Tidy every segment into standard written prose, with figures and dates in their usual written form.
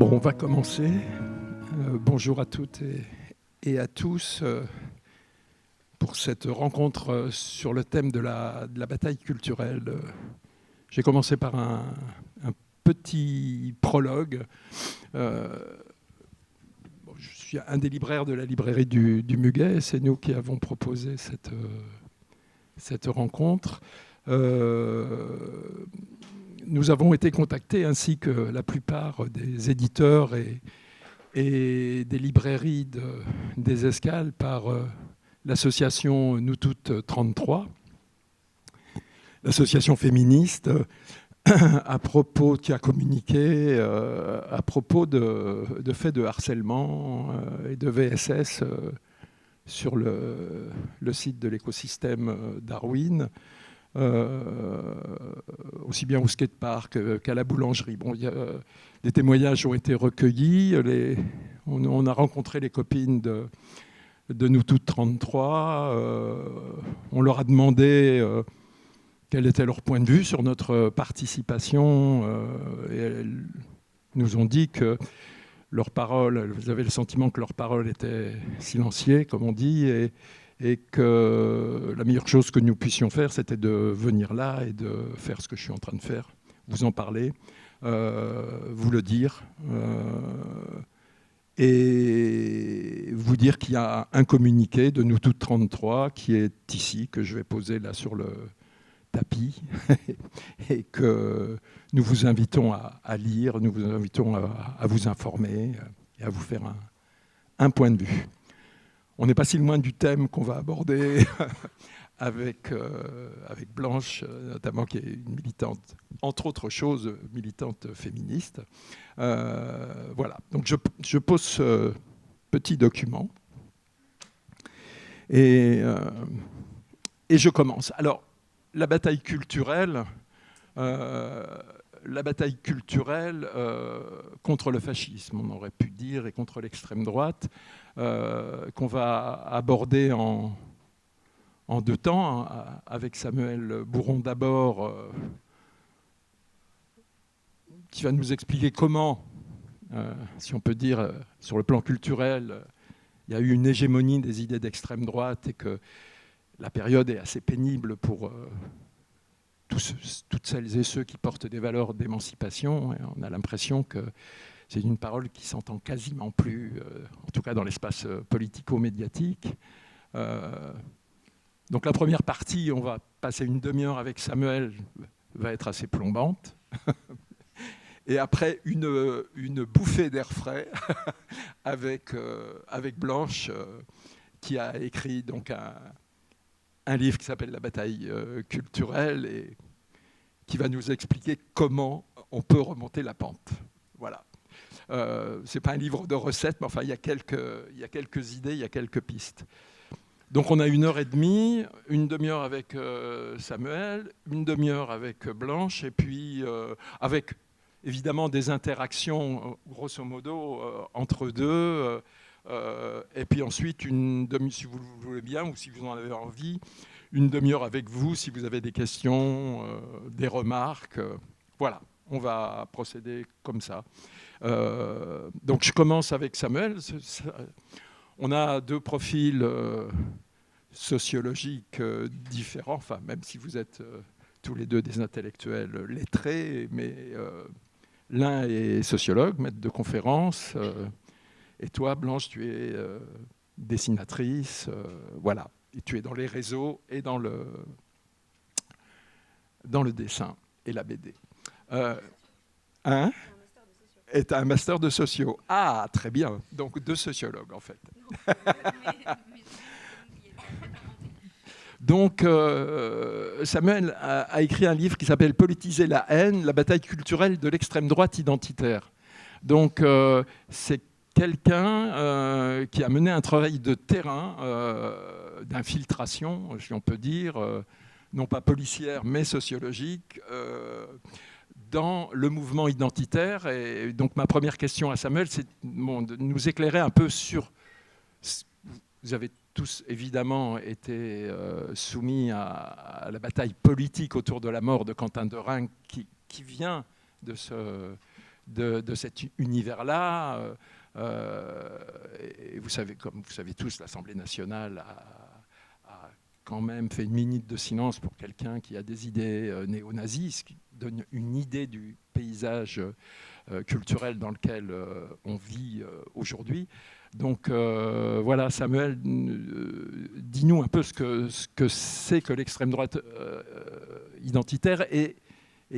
Bon, on va commencer. Bonjour à toutes et à tous pour cette rencontre sur le thème de la bataille culturelle. J'ai commencé par un petit prologue. Je suis un des libraires de la librairie du Muguet. C'est nous qui avons proposé cette rencontre. Nous avons été contactés, ainsi que la plupart des éditeurs et des librairies des Escales, par l'association Nous Toutes 33, l'association féministe, qui a communiqué à propos de faits de harcèlement et de VSS sur le site de l'écosystème Darwin. Aussi bien au skatepark qu'à la boulangerie. Bon, des témoignages ont été recueillis. On a rencontré les copines de Nous Toutes 33. On leur a demandé quel était leur point de vue sur notre participation. Et elles nous ont dit que leurs paroles, vous avez le sentiment que leurs paroles étaient silenciées, comme on dit, et que la meilleure chose que nous puissions faire, c'était de venir là et de faire ce que je suis en train de faire, vous en parler, vous le dire, et vous dire qu'il y a un communiqué de Nous Toutes 33 qui est ici, que je vais poser là sur le tapis, et que nous vous invitons à lire, nous vous invitons à vous informer et à vous faire un point de vue. On n'est pas si loin du thème qu'on va aborder avec Blanche, notamment, qui est une militante, entre autres choses, militante féministe. Voilà, donc je pose ce petit document et je commence. Alors, la bataille culturelle contre le fascisme, on aurait pu dire, et contre l'extrême droite, qu'on va aborder en deux temps, avec Samuel Bourron d'abord, qui va nous expliquer comment, si on peut dire, sur le plan culturel, il y a eu une hégémonie des idées d'extrême droite et que la période est assez pénible pour toutes celles et ceux qui portent des valeurs d'émancipation. Et on a l'impression que c'est une parole qui s'entend quasiment plus, en tout cas dans l'espace politico-médiatique. Donc la première partie, on va passer une demi-heure avec Samuel, va être assez plombante. Et après, une bouffée d'air frais avec Blanche, qui a écrit donc un livre qui s'appelle La bataille culturelle et qui va nous expliquer comment on peut remonter la pente. Voilà. Ce n'est pas un livre de recettes, mais enfin, il y a quelques idées, il y a quelques pistes. Donc on a 1h30, une demi-heure avec Samuel, une demi-heure avec Blanche, et puis avec évidemment des interactions, grosso modo, entre deux, et puis ensuite, si vous le voulez bien, ou si vous en avez envie, une demi-heure avec vous, si vous avez des questions, des remarques. Voilà, on va procéder comme ça. Donc je commence avec Samuel. On a deux profils sociologiques différents, enfin, même si vous êtes tous les deux des intellectuels lettrés, mais l'un est sociologue, maître de conférence, et toi, Blanche, tu es dessinatrice, voilà. Et tu es dans les réseaux et dans le dessin et la BD. Et tu as un master de socio. Ah, très bien. Donc, deux sociologues, en fait. Donc, Samuel a écrit un livre qui s'appelle « Politiser la haine, la bataille culturelle de l'extrême droite identitaire ». Donc, c'est quelqu'un qui a mené un travail de terrain, d'infiltration, si on peut dire, non pas policière, mais sociologique, dans le mouvement identitaire. Et donc ma première question à Samuel, c'est de nous éclairer un peu sur... Vous avez tous évidemment été soumis à la bataille politique autour de la mort de Quentin Derain, qui vient de de cet univers-là. Et vous savez, comme vous savez tous, l'Assemblée nationale a quand même fait une minute de silence pour quelqu'un qui a des idées néo-nazis, ce qui donne une idée du paysage culturel dans lequel on vit aujourd'hui. Donc voilà, Samuel, dis-nous un peu ce que c'est que l'extrême droite identitaire et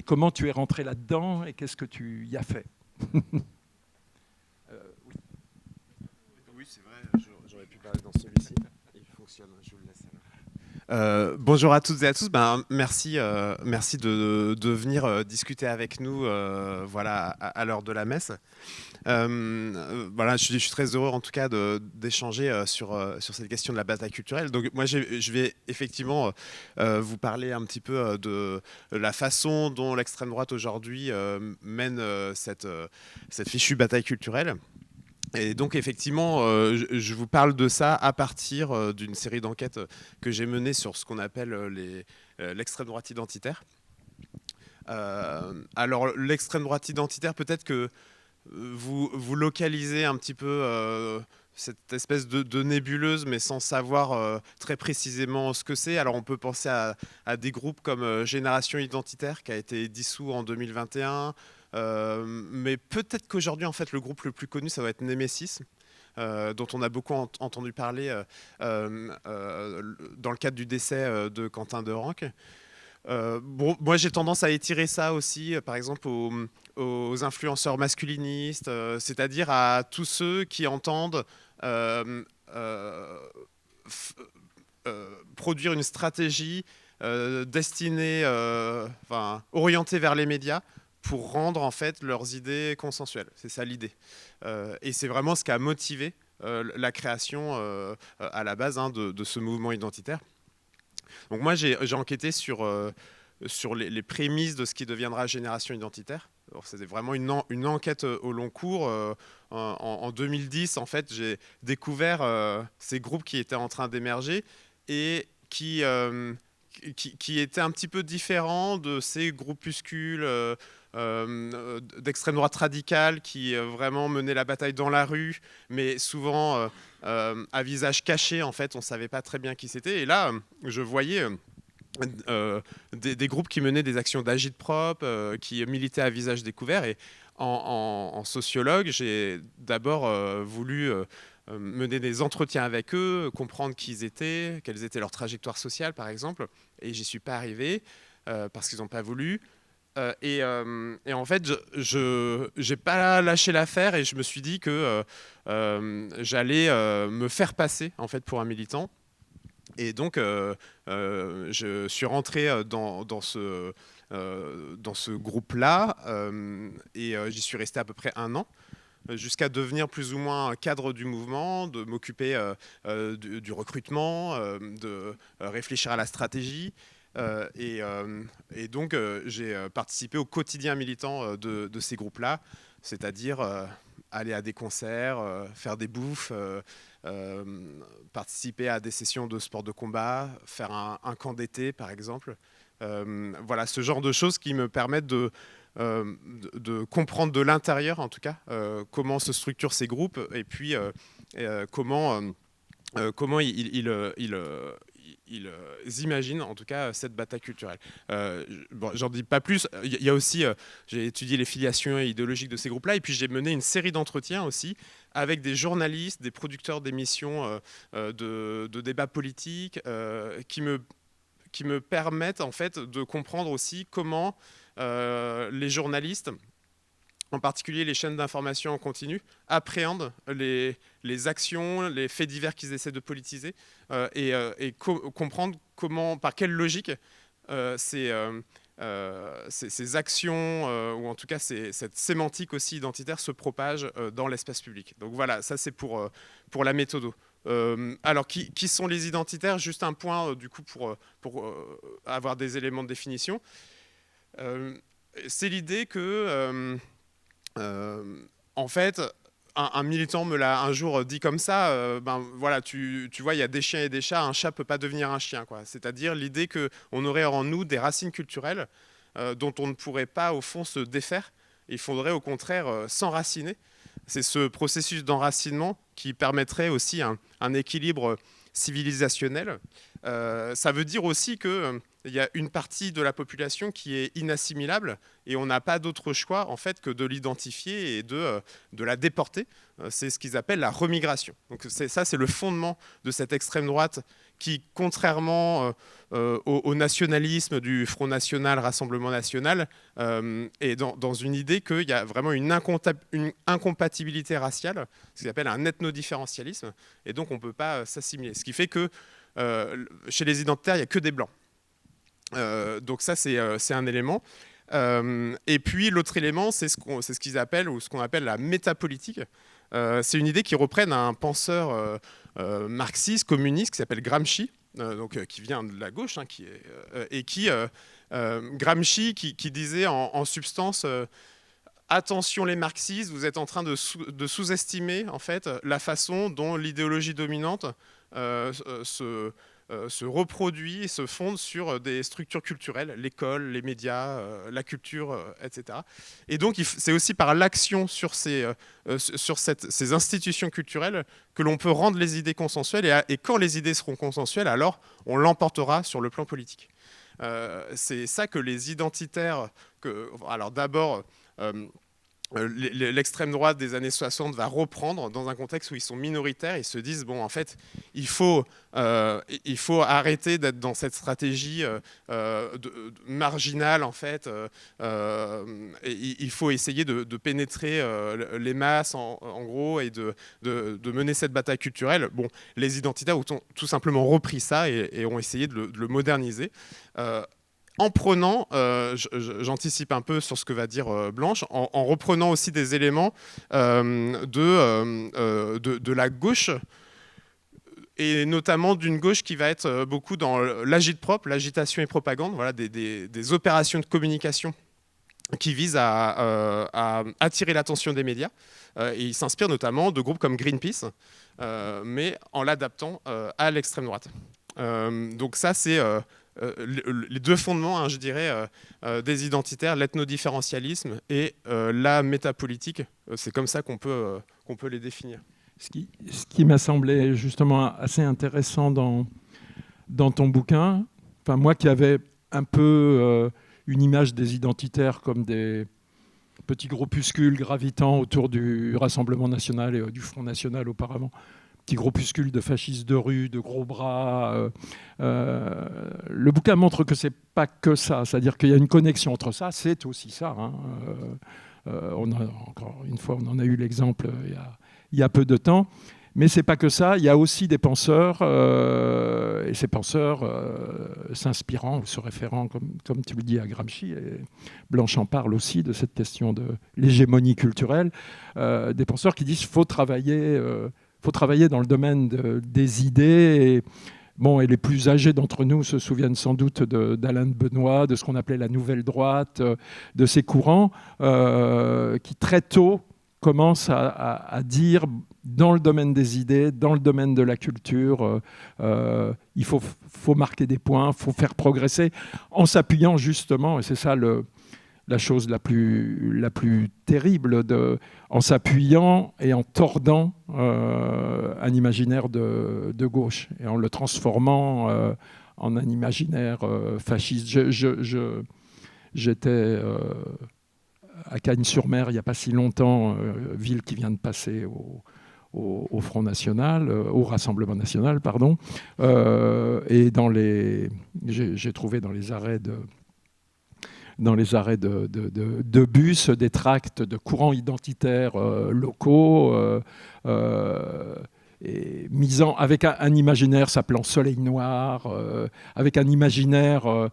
comment tu es rentré là-dedans et qu'est-ce que tu y as fait. Oui, c'est vrai, j'aurais pu parler dans celui-ci. Il fonctionne, je vous le laisse. Bonjour à toutes et à tous. Merci de venir discuter avec nous voilà, à l'heure de la messe. Voilà, je suis très heureux en tout cas d'échanger sur cette question de la bataille culturelle. Donc moi je vais effectivement vous parler un petit peu de la façon dont l'extrême droite aujourd'hui mène cette fichue bataille culturelle. Et donc effectivement, je vous parle de ça à partir d'une série d'enquêtes que j'ai menées sur ce qu'on appelle l'extrême droite identitaire. Alors l'extrême droite identitaire, peut-être que vous localisez un petit peu cette espèce de nébuleuse, mais sans savoir très précisément ce que c'est. Alors on peut penser à des groupes comme Génération Identitaire, qui a été dissous en 2021, mais peut-être qu'aujourd'hui, en fait, le groupe le plus connu, ça va être Nemesis, dont on a beaucoup entendu parler dans le cadre du décès de Quentin Derenque. Bon, moi, j'ai tendance à étirer ça aussi, par exemple, aux influenceurs masculinistes, c'est-à-dire à tous ceux qui entendent produire une stratégie destinée, orientée vers les médias, pour rendre en fait leurs idées consensuelles. C'est ça l'idée. Et c'est vraiment ce qui a motivé la création à la base de ce mouvement identitaire. Donc moi j'ai enquêté sur les prémices de ce qui deviendra Génération Identitaire. C'était vraiment une enquête au long cours. En 2010, en fait, j'ai découvert ces groupes qui étaient en train d'émerger et qui étaient un petit peu différents de ces groupuscules d'extrême droite radicale qui vraiment menaient la bataille dans la rue, mais souvent à visage caché, en fait, on ne savait pas très bien qui c'était. Et là, je voyais des groupes qui menaient des actions d'agit-prop, qui militaient à visage découvert. Et en sociologue, j'ai d'abord voulu mener des entretiens avec eux, comprendre qui ils étaient, quelles étaient leurs trajectoires sociales, par exemple. Et j'y suis pas arrivé parce qu'ils n'ont pas voulu. Et en fait, je n'ai pas lâché l'affaire et je me suis dit que j'allais me faire passer en fait, pour un militant. Et donc, je suis rentré dans ce groupe-là et j'y suis resté à peu près 1 an, jusqu'à devenir plus ou moins cadre du mouvement, de m'occuper du recrutement, de réfléchir à la stratégie. Et donc, j'ai participé au quotidien militant de ces groupes-là, c'est-à-dire aller à des concerts, faire des bouffes, participer à des sessions de sport de combat, faire un camp d'été, par exemple. Voilà, ce genre de choses qui me permettent de comprendre de l'intérieur, en tout cas, comment se structurent ces groupes et puis comment ils imaginent en tout cas cette bataille culturelle. Bon, j'en dis pas plus. Il y a aussi, j'ai étudié les filiations idéologiques de ces groupes-là, et puis j'ai mené une série d'entretiens aussi avec des journalistes, des producteurs d'émissions de débats politiques, qui me permettent en fait de comprendre aussi comment les journalistes, en particulier les chaînes d'information en continu, appréhendent les actions, les faits divers qu'ils essaient de politiser et comprendre comment, par quelle logique ces actions, ou en tout cas cette sémantique aussi identitaire se propage dans l'espace public. Donc voilà, ça c'est pour la méthode. Alors, qui sont les identitaires? Juste un point du coup pour avoir des éléments de définition. C'est l'idée que en fait, un militant me l'a un jour dit comme ça, voilà, tu vois, il y a des chiens et des chats, un chat peut pas devenir un chien, quoi. C'est-à-dire l'idée qu'on aurait en nous des racines culturelles dont on ne pourrait pas, au fond, se défaire Il faudrait au contraire s'enraciner. C'est ce processus d'enracinement qui permettrait aussi un équilibre civilisationnel. Ça veut dire aussi qu'il y a une partie de la population qui est inassimilable et on n'a pas d'autre choix en fait que de l'identifier et de la déporter. C'est ce qu'ils appellent la remigration. Donc ça, c'est le fondement de cette extrême droite qui, contrairement au nationalisme du Front National, Rassemblement National, est dans une idée qu'il y a vraiment une incompatibilité raciale, ce qu'ils appellent un ethnodifférentialisme, et donc on ne peut pas s'assimiler. Ce qui fait que chez les identitaires, il n'y a que des blancs. Donc ça, c'est un élément. Et puis l'autre élément, c'est ce qu'ils appellent, ou ce qu'on appelle la métapolitique. C'est une idée qui reprenne un penseur marxiste, communiste, qui s'appelle Gramsci, qui vient de la gauche, Gramsci qui disait en substance attention les marxistes, vous êtes en train de sous-estimer en fait la façon dont l'idéologie dominante se reproduit et se fonde sur des structures culturelles, l'école, les médias, la culture, etc. Et donc c'est aussi par l'action sur ces institutions culturelles que l'on peut rendre les idées consensuelles, et quand les idées seront consensuelles, alors on l'emportera sur le plan politique. C'est ça que les identitaires, alors d'abord, l'extrême droite des années 60 va reprendre dans un contexte où ils sont minoritaires. Ils se disent, bon, en fait, il faut arrêter d'être dans cette stratégie marginale, en fait. Il faut essayer de pénétrer les masses, en gros, et de mener cette bataille culturelle. Bon, les identitaires ont tout simplement repris ça et ont essayé de le moderniser. En prenant, j'anticipe un peu sur ce que va dire Blanche, en reprenant aussi des éléments de la gauche, et notamment d'une gauche qui va être beaucoup dans l'agite-propre, l'agitation et propagande, voilà, des opérations de communication qui visent à attirer l'attention des médias. Et il s'inspire notamment de groupes comme Greenpeace, mais en l'adaptant à l'extrême droite. Donc ça, c'est les deux fondements, je dirais, des identitaires, l'ethnodifférentialisme et la métapolitique. C'est comme ça qu'on peut les définir. Ce qui m'a semblé justement assez intéressant dans ton bouquin, enfin moi qui avais un peu une image des identitaires comme des petits groupuscules gravitant autour du Rassemblement national et du Front national auparavant, petits groupuscules de fascistes de rue, de gros bras. Le bouquin montre que c'est pas que ça, c'est-à-dire qu'il y a une connexion entre ça, c'est aussi ça. Hein. Encore une fois, on en a eu l'exemple il y a peu de temps. Mais ce n'est pas que ça, il y a aussi des penseurs, et ces penseurs s'inspirant ou se référant, comme tu le dis, à Gramsci, et Blanche en parle aussi de cette question de l'hégémonie culturelle, des penseurs qui disent qu'il faut travailler dans le domaine des idées. Et les plus âgés d'entre nous se souviennent sans doute d'Alain de Benoît, de ce qu'on appelait la nouvelle droite, de ces courants qui très tôt commencent à dire, dans le domaine des idées, dans le domaine de la culture, il faut marquer des points, il faut faire progresser, en s'appuyant justement, et c'est ça la chose la plus terrible, en s'appuyant et en tordant un imaginaire de gauche et en le transformant en un imaginaire fasciste. J'étais à Cagnes-sur-Mer il n'y a pas si longtemps, ville qui vient de passer au Front National, au Rassemblement National, pardon. Et j'ai trouvé dans les arrêts de bus, des tracts de courants identitaires locaux, et misant avec un imaginaire s'appelant Soleil Noir, avec un imaginaire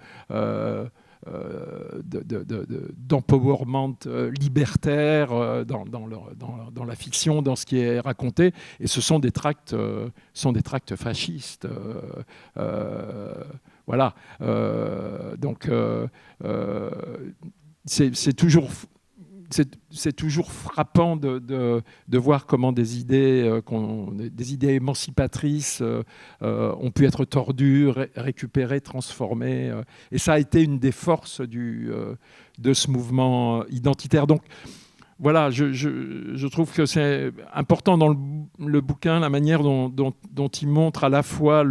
d'empowerment libertaire dans la fiction, dans ce qui est raconté. Et ce sont des tracts fascistes. Voilà. Donc, c'est toujours c'est toujours frappant de voir comment des idées émancipatrices ont pu être tordues, récupérées, transformées. Et ça a été une des forces de ce mouvement identitaire. Donc voilà, je trouve que c'est important dans le bouquin, la manière dont il montre à la fois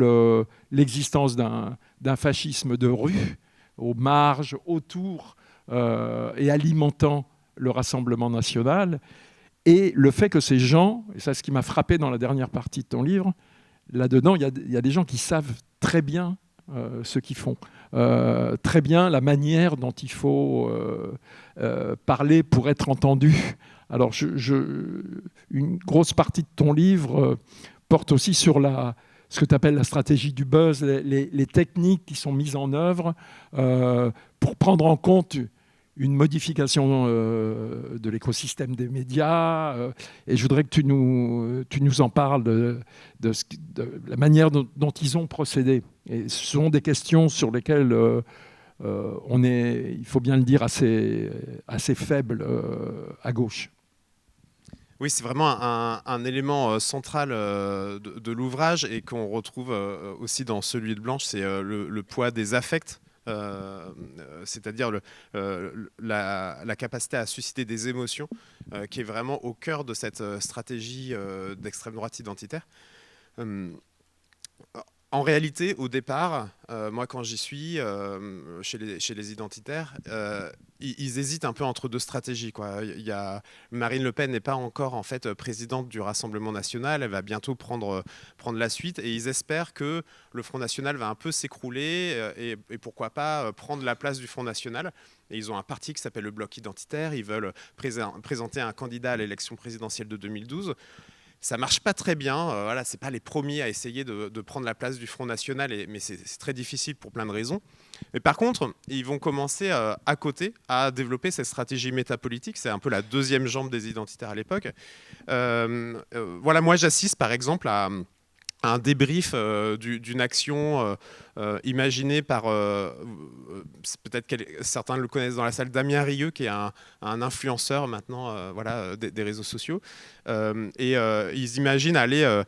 l'existence d'un fascisme de rue, aux marges, autour, et alimentant le Rassemblement national, et le fait que ces gens, et c'est ce qui m'a frappé dans la dernière partie de ton livre, là-dedans, il y a des gens qui savent très bien ce qu'ils font, très bien la manière dont il faut parler pour être entendu. Alors, une grosse partie de ton livre porte aussi sur ce que tu appelles la stratégie du buzz, les techniques qui sont mises en œuvre pour prendre en compte une modification de l'écosystème des médias. Et je voudrais que tu nous en parles de la manière dont ils ont procédé. Et ce sont des questions sur lesquelles on est, il faut bien le dire, assez faible à gauche. Oui, c'est vraiment un élément central de l'ouvrage et qu'on retrouve aussi dans celui de Blanche, c'est le poids des affects. C'est-à-dire la capacité à susciter des émotions qui est vraiment au cœur de cette stratégie d'extrême droite identitaire. En réalité, au départ, moi quand j'y suis, chez les identitaires, ils hésitent un peu entre deux stratégies, quoi. Marine Le Pen n'est pas encore en fait présidente du Rassemblement national, elle va bientôt prendre la suite, et ils espèrent que le Front National va un peu s'écrouler et pourquoi pas prendre la place du Front National. Et ils ont un parti qui s'appelle le Bloc identitaire, ils veulent présenter un candidat à l'élection présidentielle de 2012. Ça marche pas très bien, voilà, c'est pas les premiers à essayer de prendre la place du Front National, mais c'est très difficile pour plein de raisons. Mais par contre, ils vont commencer à côté à développer cette stratégie métapolitique. C'est un peu la deuxième jambe des identitaires à l'époque. Voilà, moi j'assiste par exemple à un débrief d'une action imaginée par, peut-être que certains le connaissent dans la salle, Damien Rieu, qui est un influenceur maintenant voilà, des réseaux sociaux. Ils imaginent aller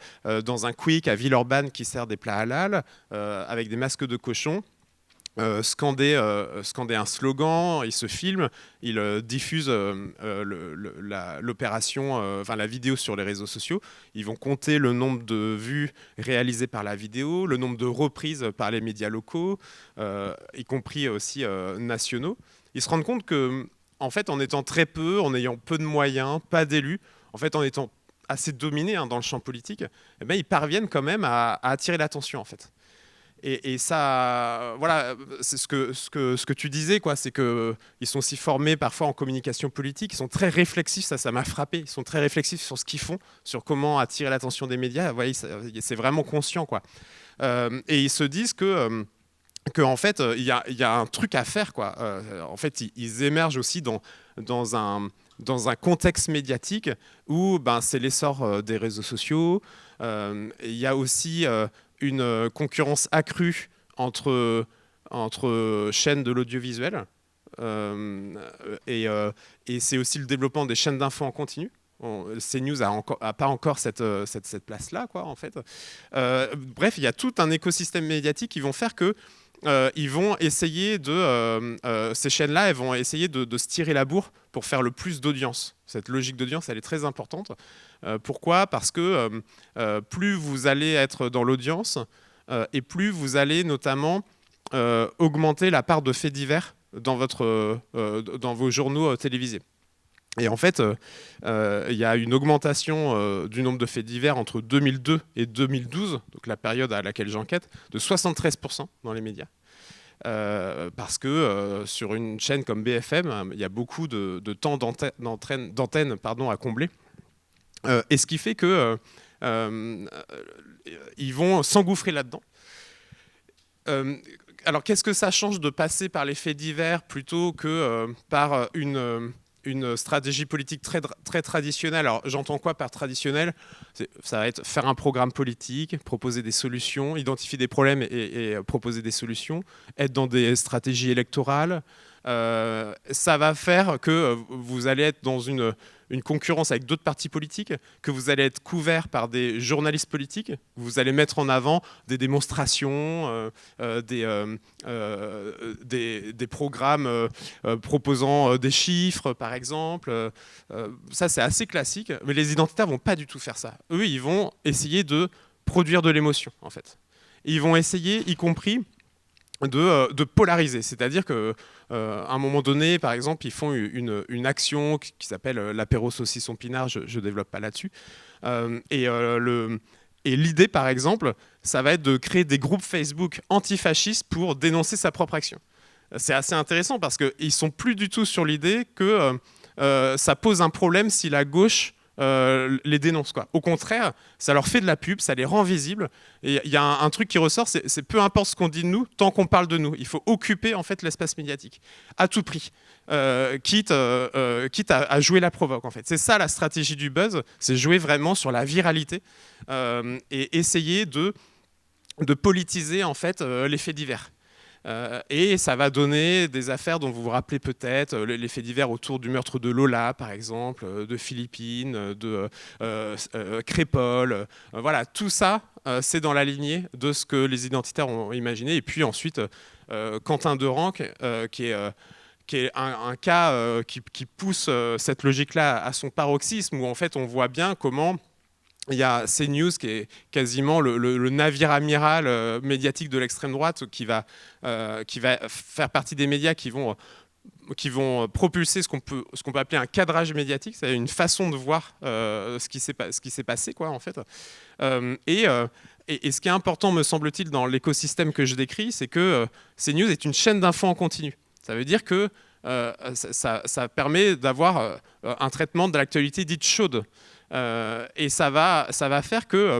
dans un quick à Villeurbanne qui sert des plats halal, avec des masques de cochon. Scander un slogan, ils se filment, ils diffusent l'opération, enfin la vidéo sur les réseaux sociaux. Ils vont compter le nombre de vues réalisées par la vidéo, le nombre de reprises par les médias locaux, y compris aussi nationaux. Ils se rendent compte que, en fait, en étant très peu, en ayant peu de moyens, pas d'élus, en fait, en étant assez dominés dans le champ politique, eh ben, ils parviennent quand même à attirer l'attention, en fait. Et ça, voilà, c'est ce que tu disais, quoi, c'est qu'ils sont aussi formés parfois en communication politique, ils sont très réflexifs, ça m'a frappé, ils sont très réflexifs sur ce qu'ils font, sur comment attirer l'attention des médias, vous voyez, c'est vraiment conscient, quoi. Et ils se disent que en fait, il y a un truc à faire, quoi. En fait, ils émergent aussi dans un contexte médiatique où c'est l'essor des réseaux sociaux, il y a aussi une concurrence accrue entre chaînes de l'audiovisuel et c'est aussi le développement des chaînes d'infos en continu. CNews a pas encore cette place-là, quoi, en fait. Bref, il y a tout un écosystème médiatique qui vont faire que ils vont essayer ces chaînes-là, elles vont essayer de se tirer la bourre pour faire le plus d'audience. Cette logique d'audience, elle est très importante. Pourquoi ? Parce que plus vous allez être dans l'audience et plus vous allez notamment augmenter la part de faits divers dans vos journaux télévisés. Et en fait, il y a une augmentation du nombre de faits divers entre 2002 et 2012, donc la période à laquelle j'enquête, de 73% dans les médias. Parce que sur une chaîne comme BFM, il y a beaucoup de temps d'antenne à combler. Et ce qui fait que ils vont s'engouffrer là-dedans. Alors qu'est-ce que ça change de passer par les faits divers plutôt que par une une stratégie politique très traditionnelle. Alors j'entends quoi par traditionnel? Ça va être faire un programme politique, proposer des solutions, identifier des problèmes et proposer des solutions, être dans des stratégies électorales. Ça va faire que vous allez être dans une concurrence avec d'autres partis politiques, que vous allez être couvert par des journalistes politiques, vous allez mettre en avant des démonstrations, des programmes proposant des chiffres, par exemple. Ça, c'est assez classique, mais les identitaires ne vont pas du tout faire ça. Eux, ils vont essayer de produire de l'émotion, en fait. Ils vont essayer, y compris, de polariser, c'est-à-dire qu'à un moment donné, par exemple, ils font une action qui s'appelle l'apéro saucisson pinard, je ne développe pas là-dessus, et l'idée, par exemple, ça va être de créer des groupes Facebook antifascistes pour dénoncer sa propre action. C'est assez intéressant parce qu'ils ne sont plus du tout sur l'idée que ça pose un problème si la gauche les dénonce, quoi. Au contraire, ça leur fait de la pub, ça les rend visibles. Et il y a un truc qui ressort, c'est peu importe ce qu'on dit de nous, tant qu'on parle de nous. Il faut occuper en fait l'espace médiatique à tout prix, quitte à jouer la provoque. En fait, c'est ça la stratégie du buzz, c'est jouer vraiment sur la viralité et essayer de politiser en fait les faits divers. Et ça va donner des affaires dont vous vous rappelez peut-être, les faits divers autour du meurtre de Lola, par exemple, de Philippines, de Crépol. Voilà, tout ça, c'est dans la lignée de ce que les identitaires ont imaginé. Et puis ensuite, Quentin Derenc, qui est un cas qui pousse cette logique-là à son paroxysme, où en fait on voit bien comment il y a CNews qui est quasiment le navire amiral médiatique de l'extrême droite qui va faire partie des médias qui vont propulser ce qu'on peut appeler un cadrage médiatique, c'est une façon de voir ce qui s'est passé, quoi, en fait. Et ce qui est important, me semble-t-il, dans l'écosystème que je décris, c'est que CNews est une chaîne d'infos en continu. Ça veut dire que ça permet d'avoir un traitement de l'actualité dite chaude. Et ça va faire que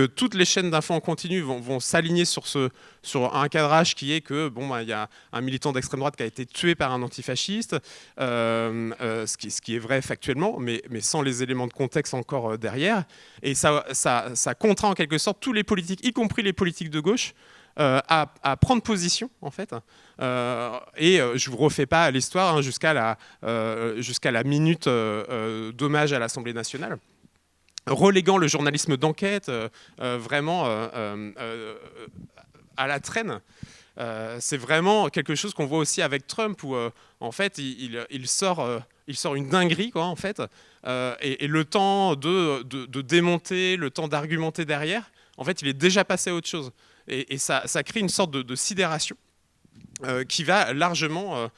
toutes les chaînes d'infos en continu vont s'aligner sur un cadrage qui est que il y a un militant d'extrême droite qui a été tué par un antifasciste, ce qui est vrai factuellement, mais sans les éléments de contexte encore derrière. Et ça contraint en quelque sorte tous les politiques, y compris les politiques de gauche, à prendre position, en fait. Et je ne vous refais pas l'histoire hein, jusqu'à la minute d'hommage à l'Assemblée nationale, reléguant le journalisme d'enquête vraiment à la traîne. C'est vraiment quelque chose qu'on voit aussi avec Trump, où en fait, il sort une dinguerie, quoi, en fait, et le temps de démonter, le temps d'argumenter derrière, en fait, il est déjà passé à autre chose. Et ça crée une sorte de sidération qui va largement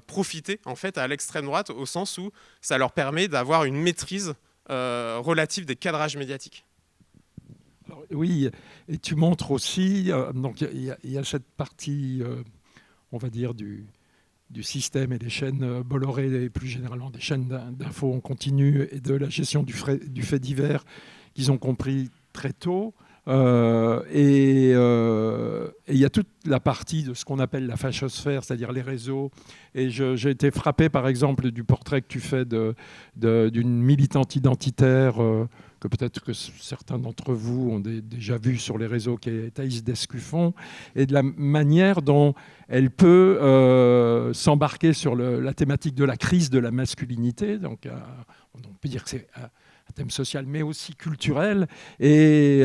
profiter en fait, à l'extrême droite, au sens où ça leur permet d'avoir une maîtrise relative des cadrages médiatiques. Alors, oui, et tu montres aussi, donc il y a cette partie, on va dire, du système et des chaînes Bolloré, et plus généralement des chaînes d'infos en continu, et de la gestion du fait divers qu'ils ont compris très tôt. Et il y a toute la partie de ce qu'on appelle la fachosphère, c'est-à-dire les réseaux. Et j'ai été frappé, par exemple, du portrait que tu fais d'une militante identitaire que peut-être que certains d'entre vous ont déjà vu sur les réseaux, qui est Thaïs Descuffon, et de la manière dont elle peut s'embarquer sur la thématique de la crise de la masculinité. Donc, on peut dire que c'est un thème social, mais aussi culturel. Et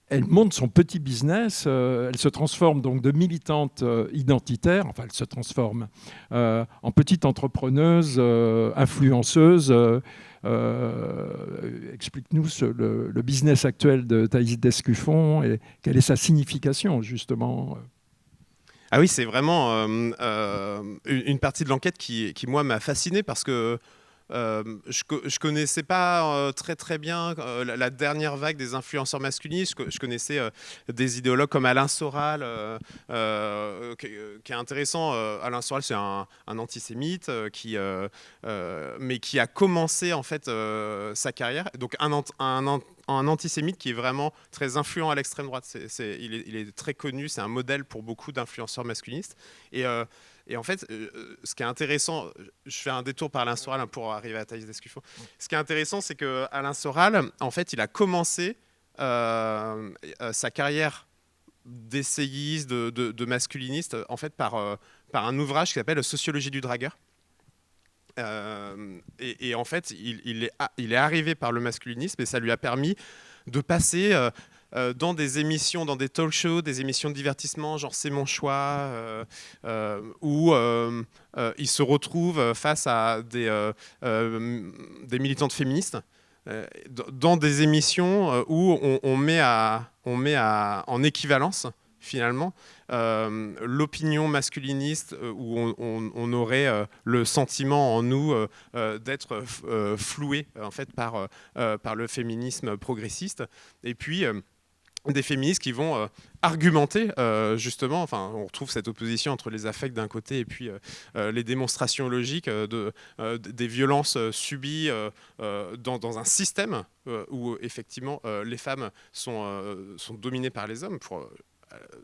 elle monte son petit business, elle se transforme donc de militante identitaire, enfin elle se transforme en petite entrepreneuse, influenceuse. Explique-nous le business actuel de Thaïs Descuffon et quelle est sa signification justement. Ah oui, c'est vraiment une partie de l'enquête qui moi m'a fasciné parce que je connaissais pas très bien la dernière vague des influenceurs masculinistes. Je connaissais des idéologues comme Alain Soral, qui est intéressant. Alain Soral, c'est un antisémite mais qui a commencé en fait sa carrière. Donc un antisémite qui est vraiment très influent à l'extrême droite. Il est très connu, c'est un modèle pour beaucoup d'influenceurs masculinistes. Et en fait, ce qui est intéressant, je fais un détour par Alain Soral pour arriver à Thaïs Descuffon. Ce qui est intéressant, c'est qu'Alain Soral, en fait, il a commencé sa carrière d'essayiste, de masculiniste, en fait, par un ouvrage qui s'appelle Sociologie du dragueur. Et en fait, il est arrivé par le masculinisme et ça lui a permis de passer dans des émissions, dans des talk shows, des émissions de divertissement, genre C'est mon choix, où il se retrouve face à des militantes féministes dans des émissions où on met en équivalence finalement l'opinion masculiniste où on aurait le sentiment en nous d'être floué en fait par le féminisme progressiste et puis des féministes qui vont argumenter justement, enfin on retrouve cette opposition entre les affects d'un côté et puis les démonstrations logiques des violences subies dans un système où effectivement les femmes sont dominées par les hommes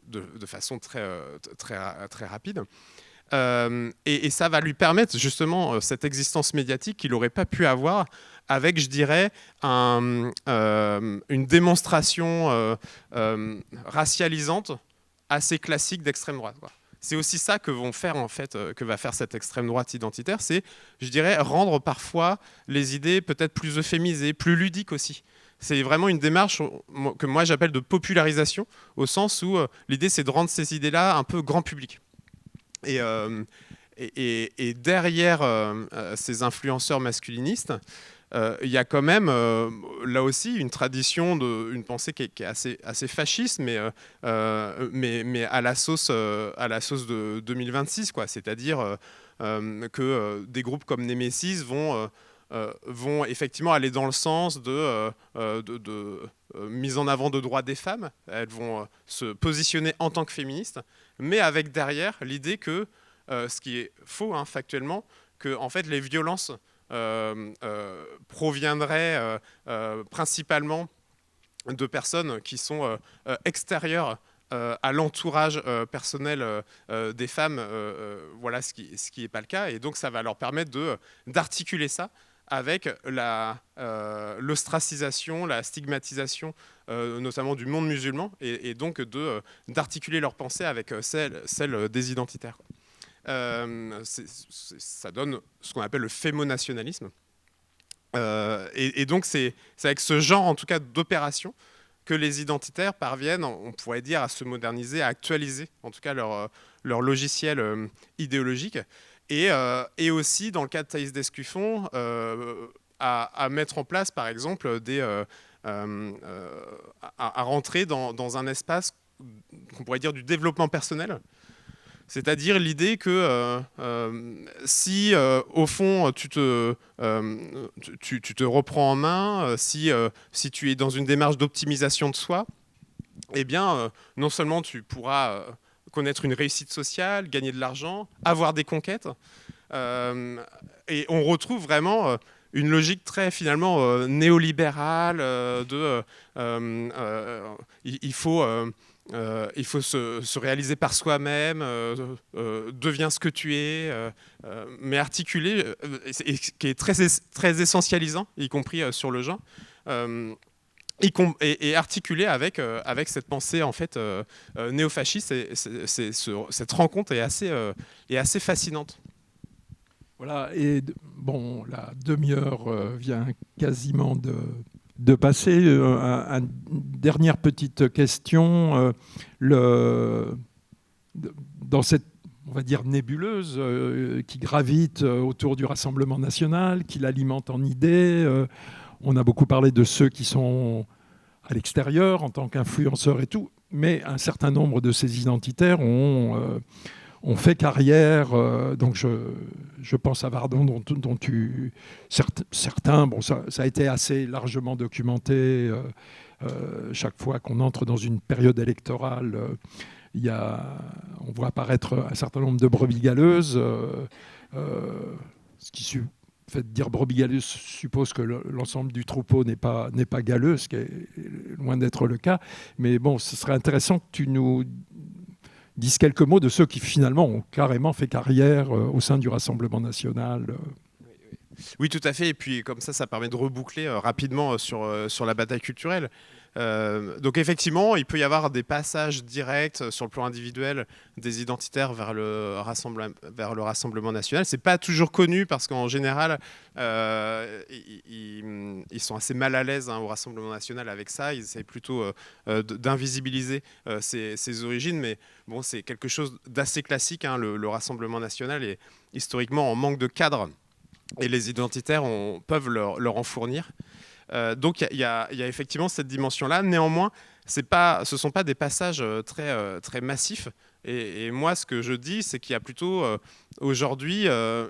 de façon très rapide. Et ça va lui permettre justement cette existence médiatique qu'il n'aurait pas pu avoir avec, je dirais, une démonstration racialisante assez classique d'extrême droite, quoi. C'est aussi ça que va faire cette extrême droite identitaire, c'est, je dirais, rendre parfois les idées peut-être plus euphémisées, plus ludiques aussi. C'est vraiment une démarche que moi j'appelle de popularisation, au sens où l'idée c'est de rendre ces idées-là un peu grand public. Et derrière ces influenceurs masculinistes, il y a quand même là aussi une tradition, une pensée qui est assez fasciste, mais à la sauce de 2026, quoi. C'est-à-dire que des groupes comme Nemesis vont effectivement aller dans le sens de mise en avant de droits des femmes. Elles vont se positionner en tant que féministes, mais avec derrière l'idée que, ce qui est faux factuellement, que en fait, les violences proviendraient principalement de personnes qui sont extérieures à l'entourage personnel des femmes. Voilà ce qui n'est pas le cas. Et donc, ça va leur permettre d'articuler ça avec l'ostracisation, la stigmatisation, notamment du monde musulman, et donc d'articuler leur pensée avec celle des identitaires. Ça donne ce qu'on appelle le fémonationalisme. Et donc c'est avec ce genre, en tout cas, d'opération que les identitaires parviennent, on pourrait dire, à se moderniser, à actualiser, en tout cas, leur logiciel idéologique. Et aussi, dans le cas de Thaïs Descuffon, à mettre en place, par exemple, à rentrer dans un espace qu'on pourrait dire du développement personnel. C'est-à-dire l'idée que si, au fond, tu te reprends en main, si tu es dans une démarche d'optimisation de soi, eh bien, non seulement tu pourras connaître une réussite sociale, gagner de l'argent, avoir des conquêtes. Et on retrouve vraiment une logique très finalement néolibérale il faut se réaliser par soi-même, deviens ce que tu es, mais articulé, et qui est très essentialisant, y compris sur le genre. Et articulé avec cette pensée en fait néofasciste. Cette rencontre est assez fascinante. Voilà, et bon, la demi-heure vient quasiment de passer. Une dernière petite question. Dans cette, on va dire, nébuleuse qui gravite autour du Rassemblement national, qui l'alimente en idées, on a beaucoup parlé de ceux qui sont à l'extérieur en tant qu'influenceurs et tout, mais un certain nombre de ces identitaires ont fait carrière. Donc je pense à Vardon, dont certains, bon, ça a été assez largement documenté. Chaque fois qu'on entre dans une période électorale, on voit apparaître un certain nombre de brebis galeuses. Ce qui fait de dire brebis galeuse suppose que l'ensemble du troupeau n'est pas galeux, ce qui est loin d'être le cas. Mais bon, ce serait intéressant que tu nous dise quelques mots de ceux qui finalement ont carrément fait carrière au sein du Rassemblement national. Oui, tout à fait. Et puis comme ça permet de reboucler rapidement sur la bataille culturelle. Donc effectivement, il peut y avoir des passages directs sur le plan individuel des identitaires vers le Rassemblement national. C'est pas toujours connu parce qu'en général, ils sont assez mal à l'aise au Rassemblement national avec ça. Ils essayent plutôt d'invisibiliser ses origines, mais bon, c'est quelque chose d'assez classique. Le Rassemblement national est historiquement en manque de cadre et les identitaires peuvent leur en fournir. Donc il y a effectivement cette dimension-là. Néanmoins, ce ne sont pas des passages très massifs. Et moi, ce que je dis, c'est qu'il y a plutôt aujourd'hui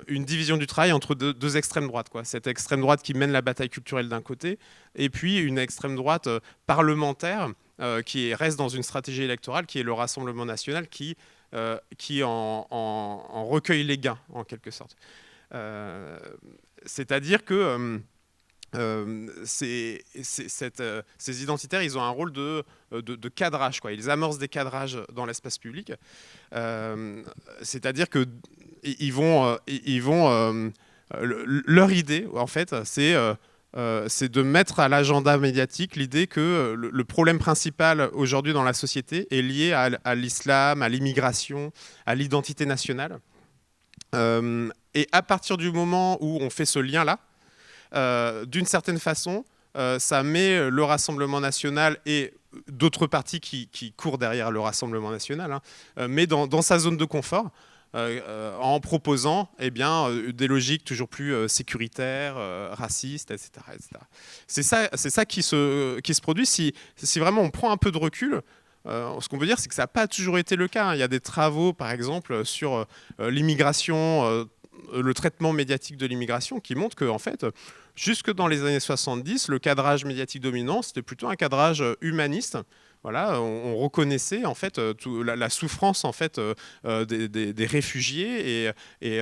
une division du travail entre deux extrêmes droites, quoi. Cette extrême droite qui mène la bataille culturelle d'un côté, et puis une extrême droite parlementaire qui reste dans une stratégie électorale, qui est le Rassemblement national, qui en recueille les gains, en quelque sorte. C'est-à-dire que ces identitaires, ils ont un rôle de cadrage, quoi. Ils amorcent des cadrages dans l'espace public. C'est-à-dire que leur idée, en fait, c'est de mettre à l'agenda médiatique l'idée que le problème principal aujourd'hui dans la société est lié à l'islam, à l'immigration, à l'identité nationale. Et à partir du moment où on fait ce lien-là, d'une certaine façon, ça met le Rassemblement national et d'autres partis qui courent derrière le Rassemblement national, mais dans sa zone de confort, en proposant des logiques toujours plus sécuritaires, racistes, etc. C'est ça qui se produit. Si vraiment on prend un peu de recul, ce qu'on veut dire, c'est que ça n'a pas toujours été le cas. Il y a des travaux, par exemple, sur l'immigration, le traitement médiatique de l'immigration, qui montrent qu'en fait, jusque dans les années 70, le cadrage médiatique dominant, c'était plutôt un cadrage humaniste. Voilà, on reconnaissait en fait la souffrance en fait des réfugiés et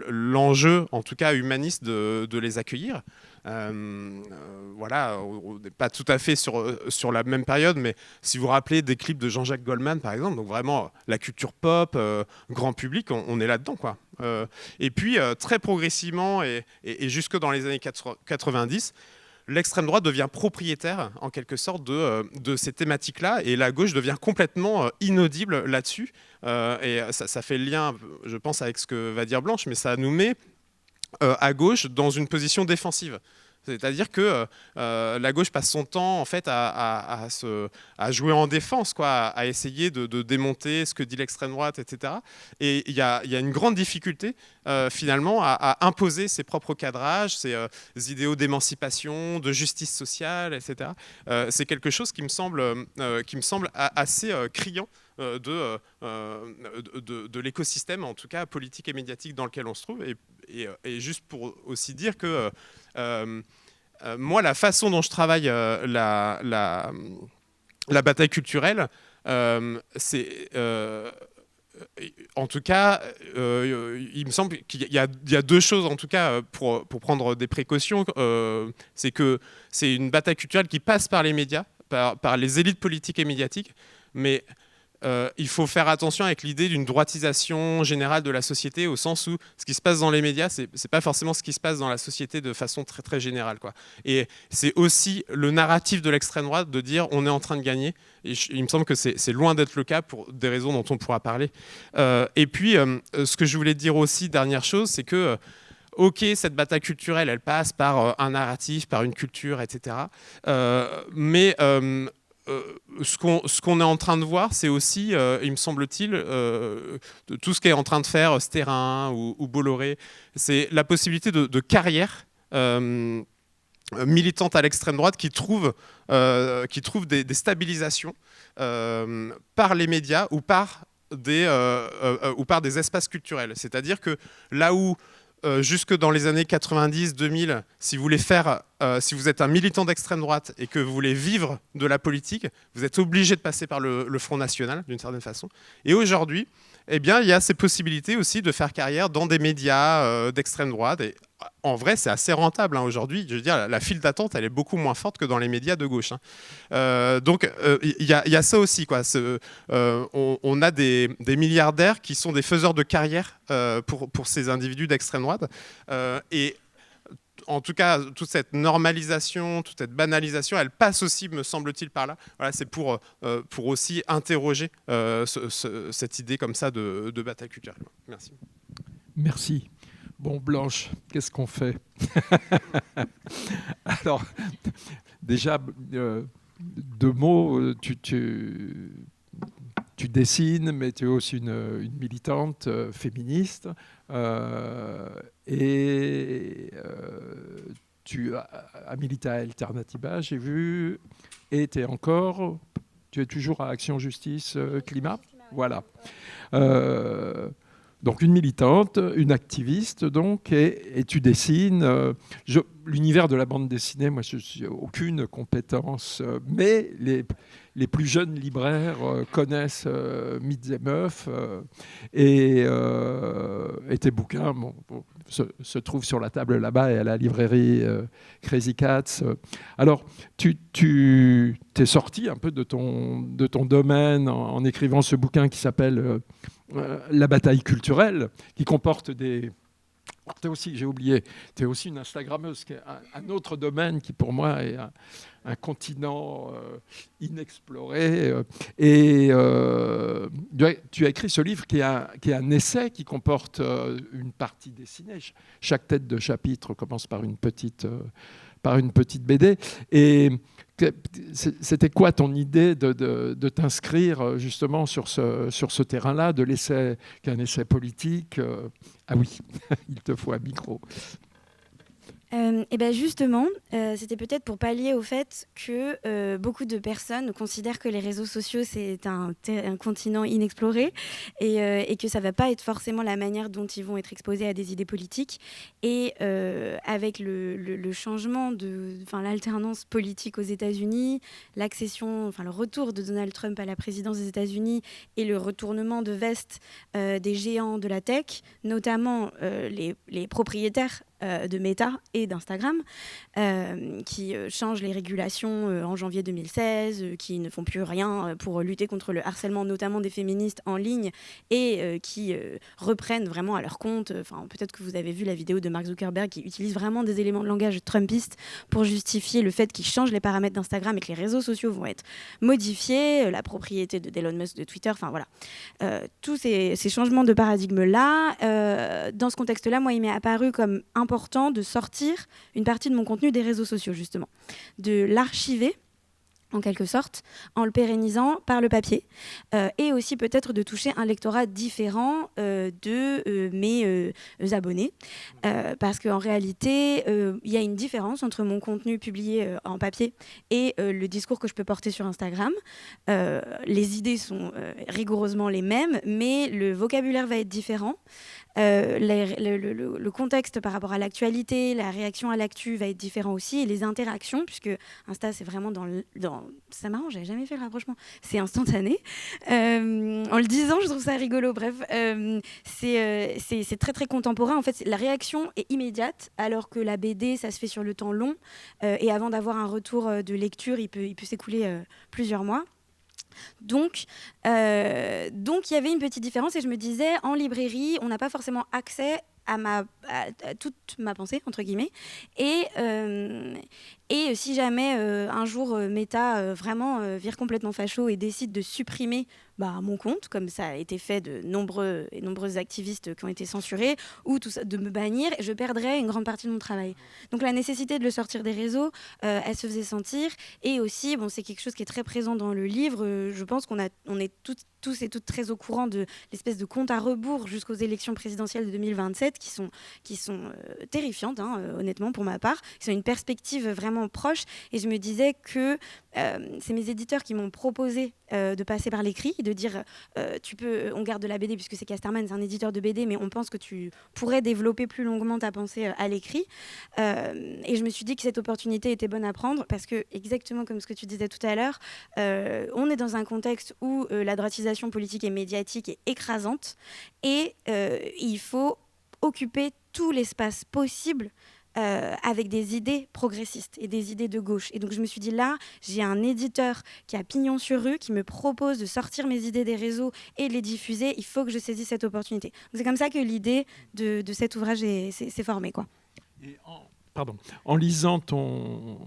l'enjeu, en tout cas humaniste, de les accueillir. Voilà, on n'est pas tout à fait sur la même période, mais si vous vous rappelez des clips de Jean-Jacques Goldman, par exemple, donc vraiment la culture pop, grand public, on est là-dedans, quoi. Et puis, très progressivement, et jusque dans les années 90, l'extrême droite devient propriétaire, en quelque sorte, de ces thématiques-là, et la gauche devient complètement inaudible là-dessus. Et ça fait le lien, je pense, avec ce que va dire Blanche, mais ça nous met à gauche dans une position défensive. C'est-à-dire que la gauche passe son temps en fait à jouer en défense, quoi, à essayer de démonter ce que dit l'extrême droite, etc. Et il y a une grande difficulté finalement à imposer ses propres cadrages, ses idéaux d'émancipation, de justice sociale, etc. C'est quelque chose qui me semble assez criant de l'écosystème, en tout cas politique et médiatique dans lequel on se trouve. Et juste pour aussi dire que moi, la façon dont je travaille la bataille culturelle, c'est... en tout cas, il me semble qu'il y a deux choses, en tout cas, pour prendre des précautions. C'est que c'est une bataille culturelle qui passe par les médias, par les élites politiques et médiatiques, mais il faut faire attention avec l'idée d'une droitisation générale de la société, au sens où ce qui se passe dans les médias, c'est pas forcément ce qui se passe dans la société de façon très très générale, quoi. Et c'est aussi le narratif de l'extrême droite de dire on est en train de gagner. Et il me semble que c'est loin d'être le cas pour des raisons dont on pourra parler. Et puis ce que je voulais dire aussi, dernière chose, c'est que ok, cette bataille culturelle, elle passe par un narratif, par une culture, etc. Mais ce qu'on est en train de voir, c'est aussi, il me semble-t-il, tout ce qu'est en train de faire Sterrin ou Bolloré, c'est la possibilité de carrière militante à l'extrême droite qui trouve des stabilisations par les médias ou par des espaces culturels. C'est-à-dire que là où jusque dans les années 90-2000, si vous êtes un militant d'extrême droite et que vous voulez vivre de la politique, vous êtes obligé de passer par le Front National, d'une certaine façon. Et aujourd'hui, eh bien, il y a ces possibilités aussi de faire carrière dans des médias d'extrême droite. Et en vrai, c'est assez rentable aujourd'hui. Je veux dire, la file d'attente, elle est beaucoup moins forte que dans les médias de gauche. Donc, il y a ça aussi, quoi. On a des milliardaires qui sont des faiseurs de carrière pour ces individus d'extrême droite. Et en tout cas, toute cette normalisation, toute cette banalisation, elle passe aussi, me semble-t-il, par là. Voilà, c'est pour aussi interroger cette idée comme ça de bataille culturelle. Merci. Merci. Bon, Blanche, qu'est-ce qu'on fait? Alors, déjà, 2 mots. Tu dessines, mais tu es aussi une militante féministe. Tu as milité à Alternativa, j'ai vu, et tu es toujours à Action Justice Climat. Voilà. Donc une militante, une activiste, donc, et tu dessines. L'univers de la bande dessinée, moi, je n'ai aucune compétence, mais les plus jeunes libraires connaissent Mythes et Meufs, et tes bouquins se trouvent sur la table là-bas et à la librairie Crazy Cats. Alors, tu t'es sorti un peu de ton domaine en écrivant ce bouquin qui s'appelle La bataille culturelle, qui comporte des... T'es aussi, j'ai oublié, tu es aussi une Instagrammeuse, qui est un autre domaine qui pour moi est un continent inexploré. Et tu as écrit ce livre qui est un essai qui comporte une partie dessinée. Chaque tête de chapitre commence par une petite BD. Et c'était quoi ton idée de t'inscrire justement sur ce terrain-là, de l'essai, qu'un essai politique? Ah oui, il te faut un micro. Et ben justement, c'était peut-être pour pallier au fait que beaucoup de personnes considèrent que les réseaux sociaux c'est un continent inexploré et que ça va pas être forcément la manière dont ils vont être exposés à des idées politiques. Et avec le changement l'alternance politique aux États-Unis, le retour de Donald Trump à la présidence des États-Unis et le retournement de veste des géants de la tech, notamment les propriétaires de Meta et d'Instagram, qui changent les régulations en janvier 2016, qui ne font plus rien pour lutter contre le harcèlement, notamment des féministes en ligne, et qui reprennent vraiment à leur compte. Peut-être que vous avez vu la vidéo de Mark Zuckerberg qui utilise vraiment des éléments de langage trumpistes pour justifier le fait qu'il change les paramètres d'Instagram et que les réseaux sociaux vont être modifiés, la propriété d'Elon Musk de Twitter, tous ces changements de paradigme-là. Dans ce contexte-là, moi, il m'est apparu comme important de sortir une partie de mon contenu des réseaux sociaux, justement, de l'archiver en quelque sorte, en le pérennisant par le papier, et aussi peut-être de toucher un lectorat différent de mes abonnés, parce qu'en réalité, il y a une différence entre mon contenu publié en papier et le discours que je peux porter sur Instagram. Les idées sont rigoureusement les mêmes, mais le vocabulaire va être différent. Le contexte par rapport à l'actualité, la réaction à l'actu va être différent aussi, et les interactions, puisque Insta c'est vraiment c'est marrant, j'avais jamais fait le rapprochement, c'est instantané. En le disant, je trouve ça rigolo. Bref, c'est très très contemporain. En fait, la réaction est immédiate, alors que la BD ça se fait sur le temps long, et avant d'avoir un retour de lecture, il peut s'écouler plusieurs mois. Donc, il y avait une petite différence, et je me disais, en librairie, on n'a pas forcément accès à toute ma pensée, entre guillemets. Et si jamais un jour Meta vraiment vire complètement facho et décide de supprimer mon compte, comme ça a été fait de nombreux activistes qui ont été censurés, ou tout ça, de me bannir, je perdrais une grande partie de mon travail. Donc la nécessité de le sortir des réseaux, elle se faisait sentir. Et aussi, c'est quelque chose qui est très présent dans le livre. Je pense qu'on est tous et toutes très au courant de l'espèce de compte à rebours jusqu'aux élections présidentielles de 2027 fait, qui sont terrifiantes, honnêtement, pour ma part, qui sont une perspective vraiment proche. Et je me disais que c'est mes éditeurs qui m'ont proposé de passer par l'écrit, de dire on garde de la BD puisque c'est Casterman, c'est un éditeur de BD, mais on pense que tu pourrais développer plus longuement ta pensée à l'écrit. Et je me suis dit que cette opportunité était bonne à prendre parce que, exactement comme ce que tu disais tout à l'heure, on est dans un contexte où la droitisation politique et médiatique est écrasante et il faut occuper tout l'espace possible avec des idées progressistes et des idées de gauche. Et donc je me suis dit, là, j'ai un éditeur qui a pignon sur rue, qui me propose de sortir mes idées des réseaux et de les diffuser. Il faut que je saisisse cette opportunité. Donc c'est comme ça que l'idée de cet ouvrage s'est formée, quoi. Et en lisant ton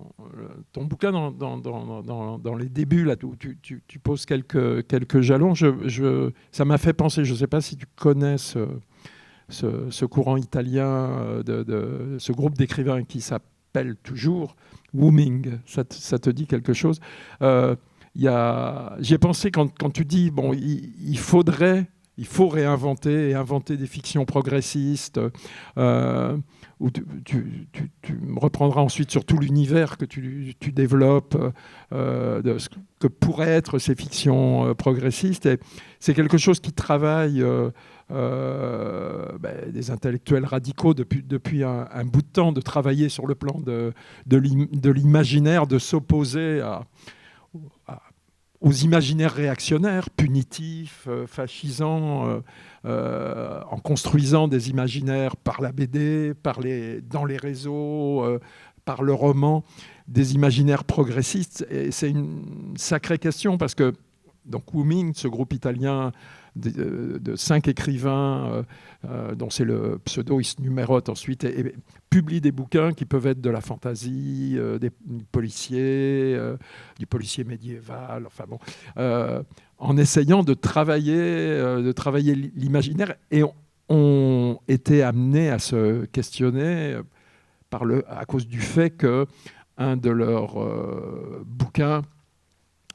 bouquin dans les débuts, là, où tu poses quelques jalons, ça m'a fait penser, je ne sais pas si tu connais ce courant italien, de ce groupe d'écrivains qui s'appelle toujours Wooming. Ça te dit quelque chose? J'y ai pensé quand tu dis, bon, il faut réinventer et inventer des fictions progressistes, où tu me reprendras ensuite sur tout l'univers que tu développes, de ce que pourraient être ces fictions progressistes. Et c'est quelque chose qui travaille des intellectuels radicaux depuis un bout de temps, de travailler sur le plan de l'imaginaire, de s'opposer aux imaginaires réactionnaires, punitifs, fascisants, en construisant des imaginaires par la BD, dans les réseaux, par le roman, des imaginaires progressistes. Et c'est une sacrée question parce que donc Wooming, ce groupe italien de 5 écrivains, dont c'est le pseudo, ils se numérotent ensuite, et publie des bouquins qui peuvent être de la fantaisie, du policier médiéval, enfin bon, en essayant de travailler l'imaginaire, et ont été amenés à se questionner à cause du fait qu'un de leurs bouquins,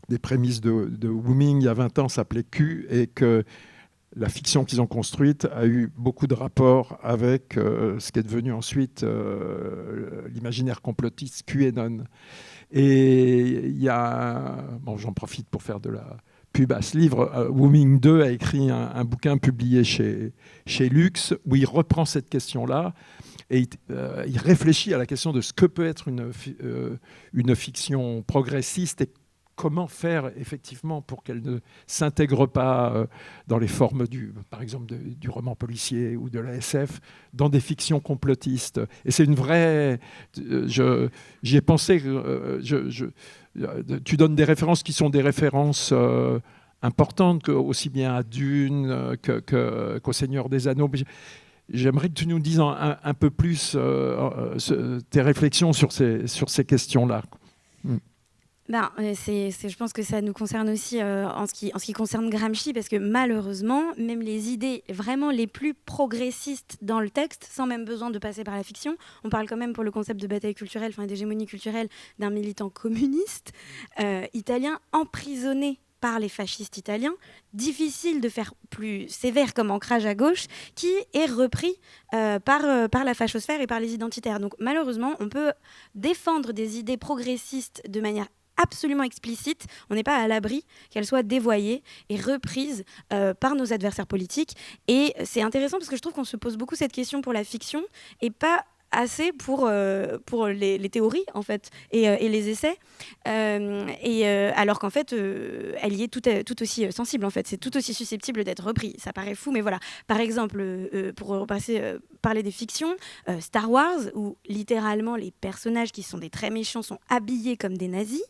des prémices de Wooming, il y a 20 ans, s'appelait Q, et que la fiction qu'ils ont construite a eu beaucoup de rapports avec ce qui est devenu ensuite l'imaginaire complotiste QAnon. Et il y a... Bon, j'en profite pour faire de la pub à ce livre. Wooming 2 a écrit un bouquin publié chez Lux, où il reprend cette question-là, et il réfléchit à la question de ce que peut être une fiction progressiste et comment faire effectivement pour qu'elle ne s'intègre pas dans les formes par exemple du roman policier ou de la SF, dans des fictions complotistes. Et c'est une vraie... J'y ai pensé... tu donnes des références qui sont des références importantes, aussi bien à Dune qu'au Seigneur des Anneaux. J'aimerais que tu nous dises un peu plus tes réflexions sur ces questions-là. Je pense que ça nous concerne aussi en ce qui concerne Gramsci, parce que malheureusement, même les idées vraiment les plus progressistes dans le texte, sans même besoin de passer par la fiction, on parle quand même pour le concept de bataille culturelle, d'hégémonie culturelle, d'un militant communiste italien emprisonné par les fascistes italiens, difficile de faire plus sévère comme ancrage à gauche, qui est repris par la fachosphère et par les identitaires. Donc malheureusement, on peut défendre des idées progressistes de manière absolument explicite, on n'est pas à l'abri qu'elles soient dévoyées et reprises par nos adversaires politiques. Et c'est intéressant parce que je trouve qu'on se pose beaucoup cette question pour la fiction et pas assez pour les théories en fait et les essais alors qu'en fait elle y est tout aussi sensible en fait, c'est tout aussi susceptible d'être repris. Ça paraît fou mais voilà, par exemple pour parler des fictions, Star Wars où littéralement les personnages qui sont des très méchants sont habillés comme des nazis,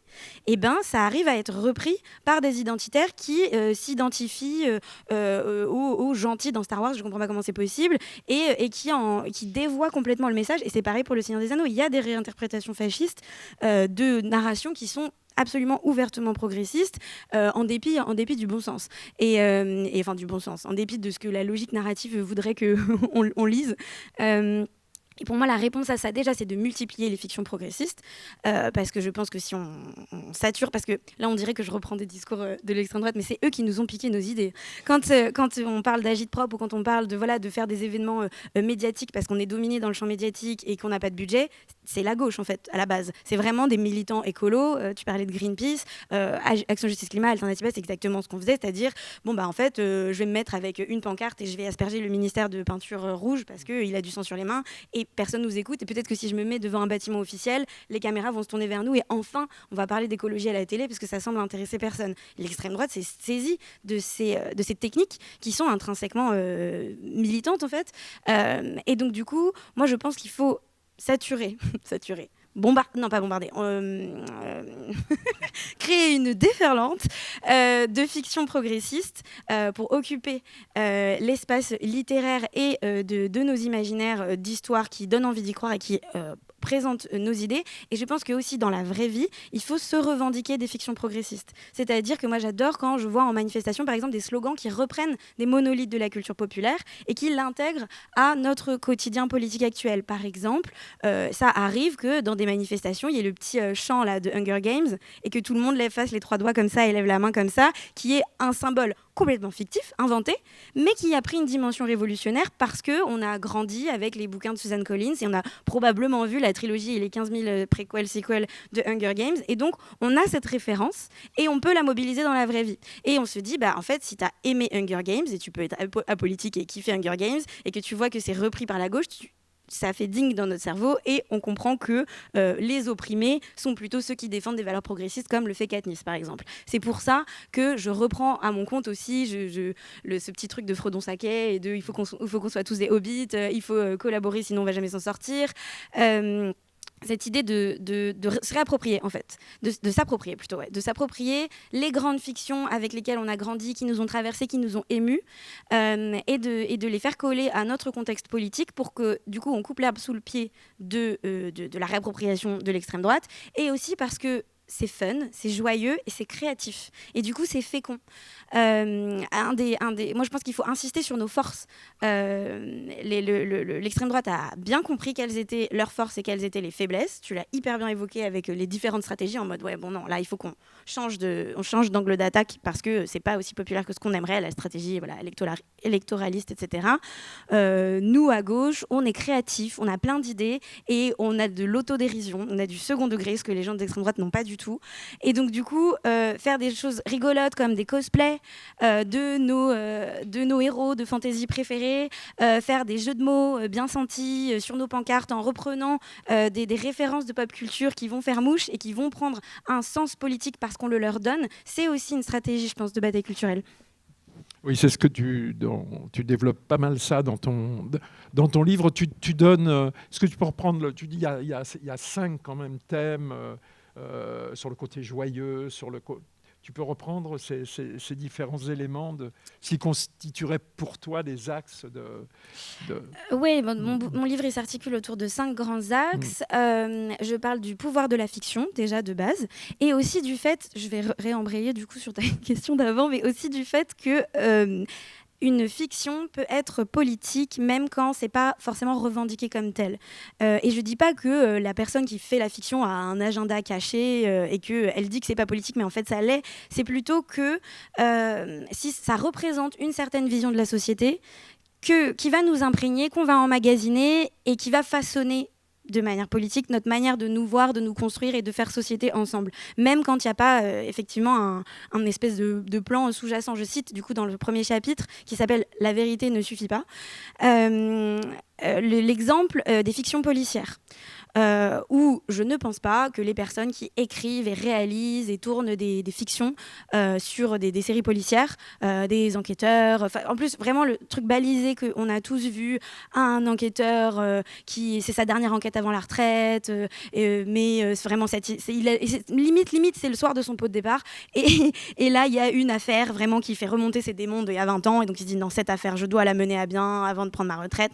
et ben ça arrive à être repris par des identitaires qui s'identifient aux gentils dans Star Wars, je comprends pas comment c'est possible, et qui dévoient complètement le message. Et c'est pareil pour Le Seigneur des Anneaux, il y a des réinterprétations fascistes de narrations qui sont absolument ouvertement progressistes en dépit du bon sens et enfin du bon sens, en dépit de ce que la logique narrative voudrait qu'on lise. Et pour moi, la réponse à ça, déjà, c'est de multiplier les fictions progressistes, parce que je pense que si on sature, parce que là, on dirait que je reprends des discours de l'extrême droite, mais c'est eux qui nous ont piqué nos idées. Quand on parle d'agit-prop ou quand on parle de faire des événements médiatiques parce qu'on est dominé dans le champ médiatique et qu'on n'a pas de budget, c'est la gauche, en fait, à la base. C'est vraiment des militants écolos. Tu parlais de Greenpeace, Action Justice Climat, Alternativa, c'est exactement ce qu'on faisait, c'est-à-dire, en fait, je vais me mettre avec une pancarte et je vais asperger le ministère de peinture rouge parce qu'il a du sang sur les mains et personne nous écoute. Et peut-être que si je me mets devant un bâtiment officiel, les caméras vont se tourner vers nous et enfin, on va parler d'écologie à la télé parce que ça semble intéresser personne. L'extrême droite s'est saisie de ces techniques qui sont intrinsèquement militantes, en fait. Et donc, du coup, moi, je pense qu'il faut saturer. Non, pas bombarder. Créer une déferlante de fiction progressiste pour occuper l'espace littéraire et de nos imaginaires d'histoire qui donnent envie d'y croire et qui présentent nos idées. Et je pense que aussi dans la vraie vie, il faut se revendiquer des fictions progressistes. C'est-à-dire que moi, j'adore quand je vois en manifestation, par exemple, des slogans qui reprennent des monolithes de la culture populaire et qui l'intègrent à notre quotidien politique actuel. Par exemple, ça arrive que dans des manifestations, il y ait le petit chant là, de Hunger Games et que tout le monde fasse les 3 doigts comme ça et lève la main comme ça, qui est un symbole complètement fictif, inventé, mais qui a pris une dimension révolutionnaire parce qu'on a grandi avec les bouquins de Suzanne Collins et on a probablement vu la trilogie et les 15 000 préquels, sequels de Hunger Games. Et donc, on a cette référence et on peut la mobiliser dans la vraie vie. Et on se dit, en fait, si tu as aimé Hunger Games, et tu peux être apolitique et kiffer Hunger Games, et que tu vois que c'est repris par la gauche, ça fait dingue dans notre cerveau et on comprend que les opprimés sont plutôt ceux qui défendent des valeurs progressistes comme le fait Katniss, par exemple. C'est pour ça que je reprends à mon compte aussi ce petit truc de Fredon-Saquet et il faut qu'on soit tous des hobbits, il faut collaborer sinon on va jamais s'en sortir. Cette idée de se réapproprier, en fait, de s'approprier plutôt, de s'approprier les grandes fictions avec lesquelles on a grandi, qui nous ont traversés, qui nous ont émus, et de les faire coller à notre contexte politique pour que, du coup, on coupe l'herbe sous le pied de la réappropriation de l'extrême droite, et aussi parce que c'est fun, c'est joyeux et c'est créatif. Et du coup, c'est fécond. Moi, je pense qu'il faut insister sur nos forces. L'extrême droite a bien compris quelles étaient leurs forces et quelles étaient les faiblesses. Tu l'as hyper bien évoqué avec les différentes stratégies en mode, là, il faut qu'on change d'angle d'attaque parce que c'est pas aussi populaire que ce qu'on aimerait, la stratégie électoraliste, etc. Nous, à gauche, on est créatifs, on a plein d'idées et on a de l'autodérision, on a du second degré, ce que les gens d'extrême droite n'ont pas du tout. Et donc, du coup, faire des choses rigolotes comme des cosplays de nos héros de fantasy préférés, faire des jeux de mots bien sentis sur nos pancartes en reprenant des références de pop culture qui vont faire mouche et qui vont prendre un sens politique parce qu'on le leur donne, c'est aussi une stratégie, je pense, de bataille culturelle. Oui, c'est ce que tu développes pas mal ça dans ton livre. Tu donnes, est-ce que tu peux reprendre, tu dis il y a 5 quand même thèmes sur le côté joyeux, tu peux reprendre ces différents éléments qui constitueraient pour toi des axes Oui, mon livre il s'articule autour de 5 grands axes. Je parle du pouvoir de la fiction, déjà de base, et aussi du fait, je vais réembrayer du coup sur ta question d'avant, mais aussi du fait que une fiction peut être politique même quand c'est pas forcément revendiqué comme tel. Et je dis pas que la personne qui fait la fiction a un agenda caché et qu'elle dit que c'est pas politique mais en fait ça l'est. C'est plutôt que si ça représente une certaine vision de la société qui va nous imprégner, qu'on va emmagasiner et qui va façonner de manière politique, notre manière de nous voir, de nous construire et de faire société ensemble. Même quand il n'y a pas effectivement un espèce de plan sous-jacent. Je cite du coup dans le premier chapitre qui s'appelle « La vérité ne suffit pas », l'exemple des fictions policières. Où je ne pense pas que les personnes qui écrivent et réalisent et tournent des fictions sur des séries policières, des enquêteurs, en plus vraiment le truc balisé qu'on a tous vu, un enquêteur qui c'est sa dernière enquête avant la retraite, mais vraiment limite c'est le soir de son pot de départ et là il y a une affaire vraiment qui fait remonter ses démons d'il y a 20 ans et donc il se dit non, cette affaire je dois la mener à bien avant de prendre ma retraite,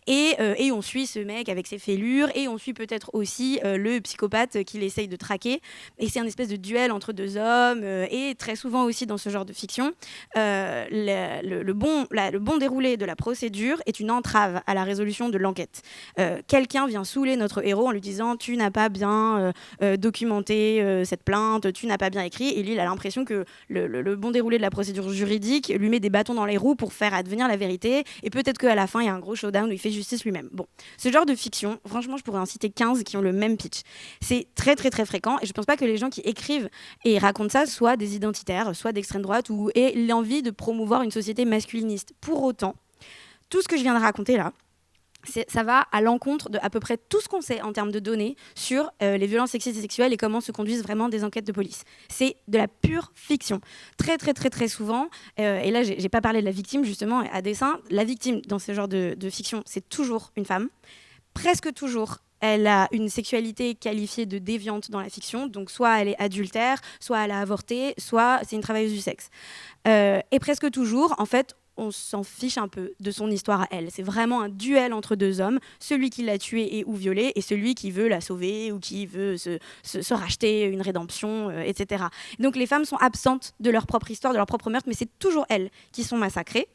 et on suit ce mec avec ses fêlures et on on suit peut-être aussi le psychopathe qu'il essaye de traquer. Et c'est un espèce de duel entre deux hommes. Et très souvent aussi dans ce genre de fiction, le bon déroulé de la procédure est une entrave à la résolution de l'enquête. Quelqu'un vient saouler notre héros en lui disant « tu n'as pas bien documenté cette plainte, tu n'as pas bien écrit ». Et lui, il a l'impression que le bon déroulé de la procédure juridique lui met des bâtons dans les roues pour faire advenir la vérité. Et peut-être qu'à la fin, il y a un gros showdown où il fait justice lui-même. Bon, ce genre de fiction, franchement, je pourrais en citer 15 qui ont le même pitch. C'est très, très, très fréquent. Et je ne pense pas que les gens qui écrivent et racontent ça soient des identitaires, soit d'extrême droite ou aient l'envie de promouvoir une société masculiniste. Pour autant, tout ce que je viens de raconter là, ça va à l'encontre de à peu près tout ce qu'on sait en termes de données sur les violences sexistes et sexuelles et comment se conduisent vraiment des enquêtes de police. C'est de la pure fiction. Très, très, très, très souvent, et là, j'ai pas parlé de la victime, justement, à dessein, la victime dans ce genre de fiction, c'est toujours une femme. Presque toujours, elle a une sexualité qualifiée de déviante dans la fiction, donc soit elle est adultère, soit elle a avorté, soit c'est une travailleuse du sexe. Et presque toujours, en fait, on s'en fiche un peu de son histoire à elle. C'est vraiment un duel entre deux hommes, celui qui l'a tuée et ou violée, et celui qui veut la sauver ou qui veut se racheter une rédemption, etc. Donc les femmes sont absentes de leur propre histoire, de leur propre meurtre, mais c'est toujours elles qui sont massacrées.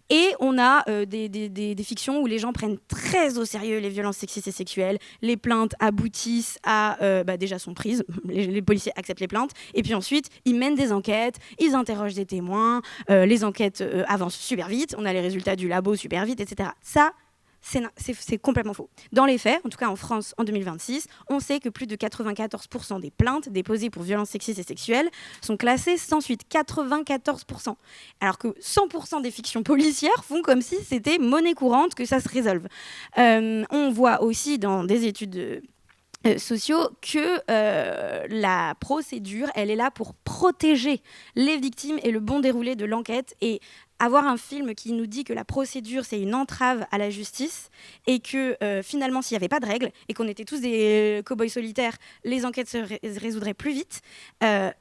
Et on a des fictions où les gens prennent très au sérieux les violences sexistes et sexuelles. Les plaintes aboutissent à... déjà sont prises, les policiers acceptent les plaintes, et puis ensuite, ils mènent des enquêtes, ils interrogent des témoins, les enquêtes avancent super vite, on a les résultats du labo super vite, etc. Ça, c'est complètement faux. Dans les faits, en tout cas en France en 2026, on sait que plus de 94% des plaintes déposées pour violences sexistes et sexuelles sont classées sans suite. 94%. Alors que 100% des fictions policières font comme si c'était monnaie courante que ça se résolve. On voit aussi dans des études sociaux que la procédure, elle est là pour protéger les victimes et le bon déroulé de l'enquête. Et avoir un film qui nous dit que la procédure, c'est une entrave à la justice et que finalement, s'il n'y avait pas de règles et qu'on était tous des cow-boys solitaires, les enquêtes se résoudraient plus vite,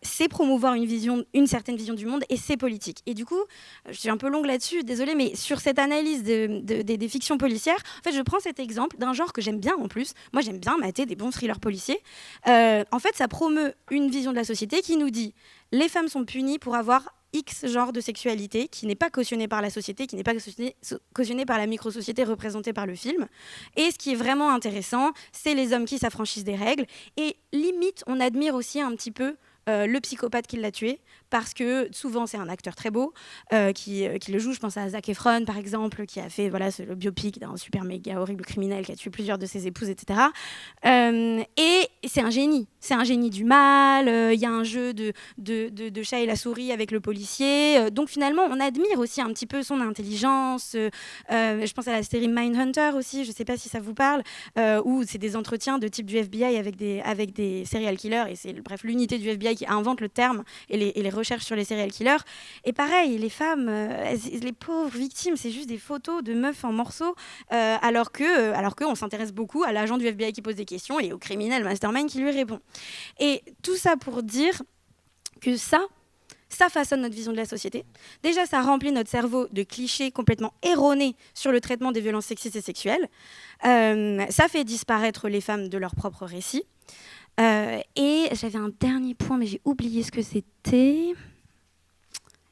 c'est promouvoir une certaine vision du monde et c'est politique. Et du coup, je suis un peu longue là-dessus, désolée, mais sur cette analyse des fictions policières, en fait, je prends cet exemple d'un genre que j'aime bien en plus. Moi, j'aime bien mater des bons thrillers policiers. En fait, ça promeut une vision de la société qui nous dit les femmes sont punies pour avoir X genre de sexualité qui n'est pas cautionné par la société, qui n'est pas cautionné par la micro-société représentée par le film. Et ce qui est vraiment intéressant, c'est les hommes qui s'affranchissent des règles. Et limite, on admire aussi un petit peu le psychopathe qui l'a tué, parce que souvent c'est un acteur très beau qui le joue. Je pense à Zac Efron par exemple, qui a fait le biopic d'un super méga horrible criminel qui a tué plusieurs de ses épouses, etc. Et c'est un génie du mal. Il y a un jeu de chat et la souris avec le policier. Donc finalement on admire aussi un petit peu son intelligence. Je pense à la série Mindhunter aussi, je ne sais pas si ça vous parle, où c'est des entretiens de type du FBI avec des serial killers, et c'est l'unité du FBI qui invente le terme et les recherches sur les serial killers. Et pareil, les femmes, les pauvres victimes, c'est juste des photos de meufs en morceaux, alors qu'on s'intéresse beaucoup à l'agent du FBI qui pose des questions et au criminel mastermind qui lui répond. Et tout ça pour dire que ça façonne notre vision de la société. Déjà, ça remplit notre cerveau de clichés complètement erronés sur le traitement des violences sexistes et sexuelles. Ça fait disparaître les femmes de leur propre récit. Et j'avais un dernier point, mais j'ai oublié ce que c'était.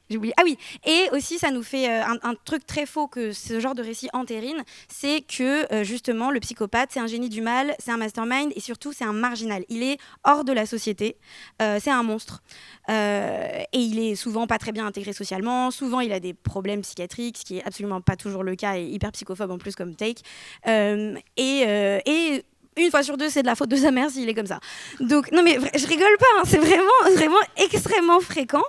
J'ai oublié. Ah oui, et aussi ça nous fait un truc très faux que ce genre de récit entérine, c'est que justement le psychopathe, c'est un génie du mal, c'est un mastermind et surtout c'est un marginal. Il est hors de la société, c'est un monstre. Et il est souvent pas très bien intégré socialement, souvent il a des problèmes psychiatriques, ce qui est absolument pas toujours le cas, et hyper psychophobe en plus comme take. Et une fois sur deux, c'est de la faute de sa mère s'il est comme ça. Donc, non mais je rigole pas, hein, c'est vraiment extrêmement fréquent.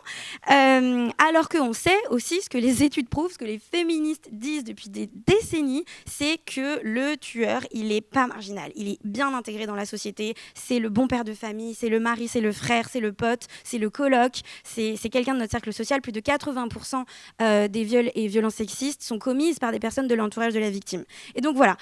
Alors qu'on sait aussi ce que les études prouvent, ce que les féministes disent depuis des décennies, c'est que le tueur, il est pas marginal, il est bien intégré dans la société, c'est le bon père de famille, c'est le mari, c'est le frère, c'est le pote, c'est le coloc, c'est quelqu'un de notre cercle social. Plus de 80% des viols et violences sexistes sont commises par des personnes de l'entourage de la victime. Et donc voilà,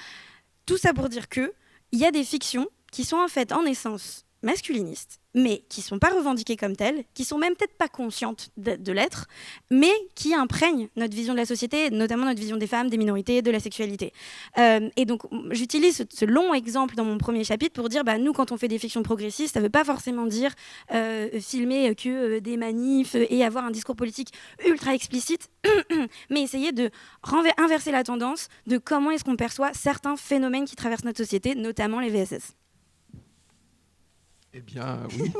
tout ça pour dire que il y a des fictions qui sont en fait en essence masculinistes, mais qui ne sont pas revendiquées comme telles, qui sont même peut-être pas conscientes de l'être, mais qui imprègnent notre vision de la société, notamment notre vision des femmes, des minorités, de la sexualité. Et donc, j'utilise ce long exemple dans mon premier chapitre pour dire, nous, quand on fait des fictions progressistes, ça ne veut pas forcément dire filmer que des manifs et avoir un discours politique ultra explicite, mais essayer de inverser la tendance de comment est-ce qu'on perçoit certains phénomènes qui traversent notre société, notamment les VSS. Eh bien, oui.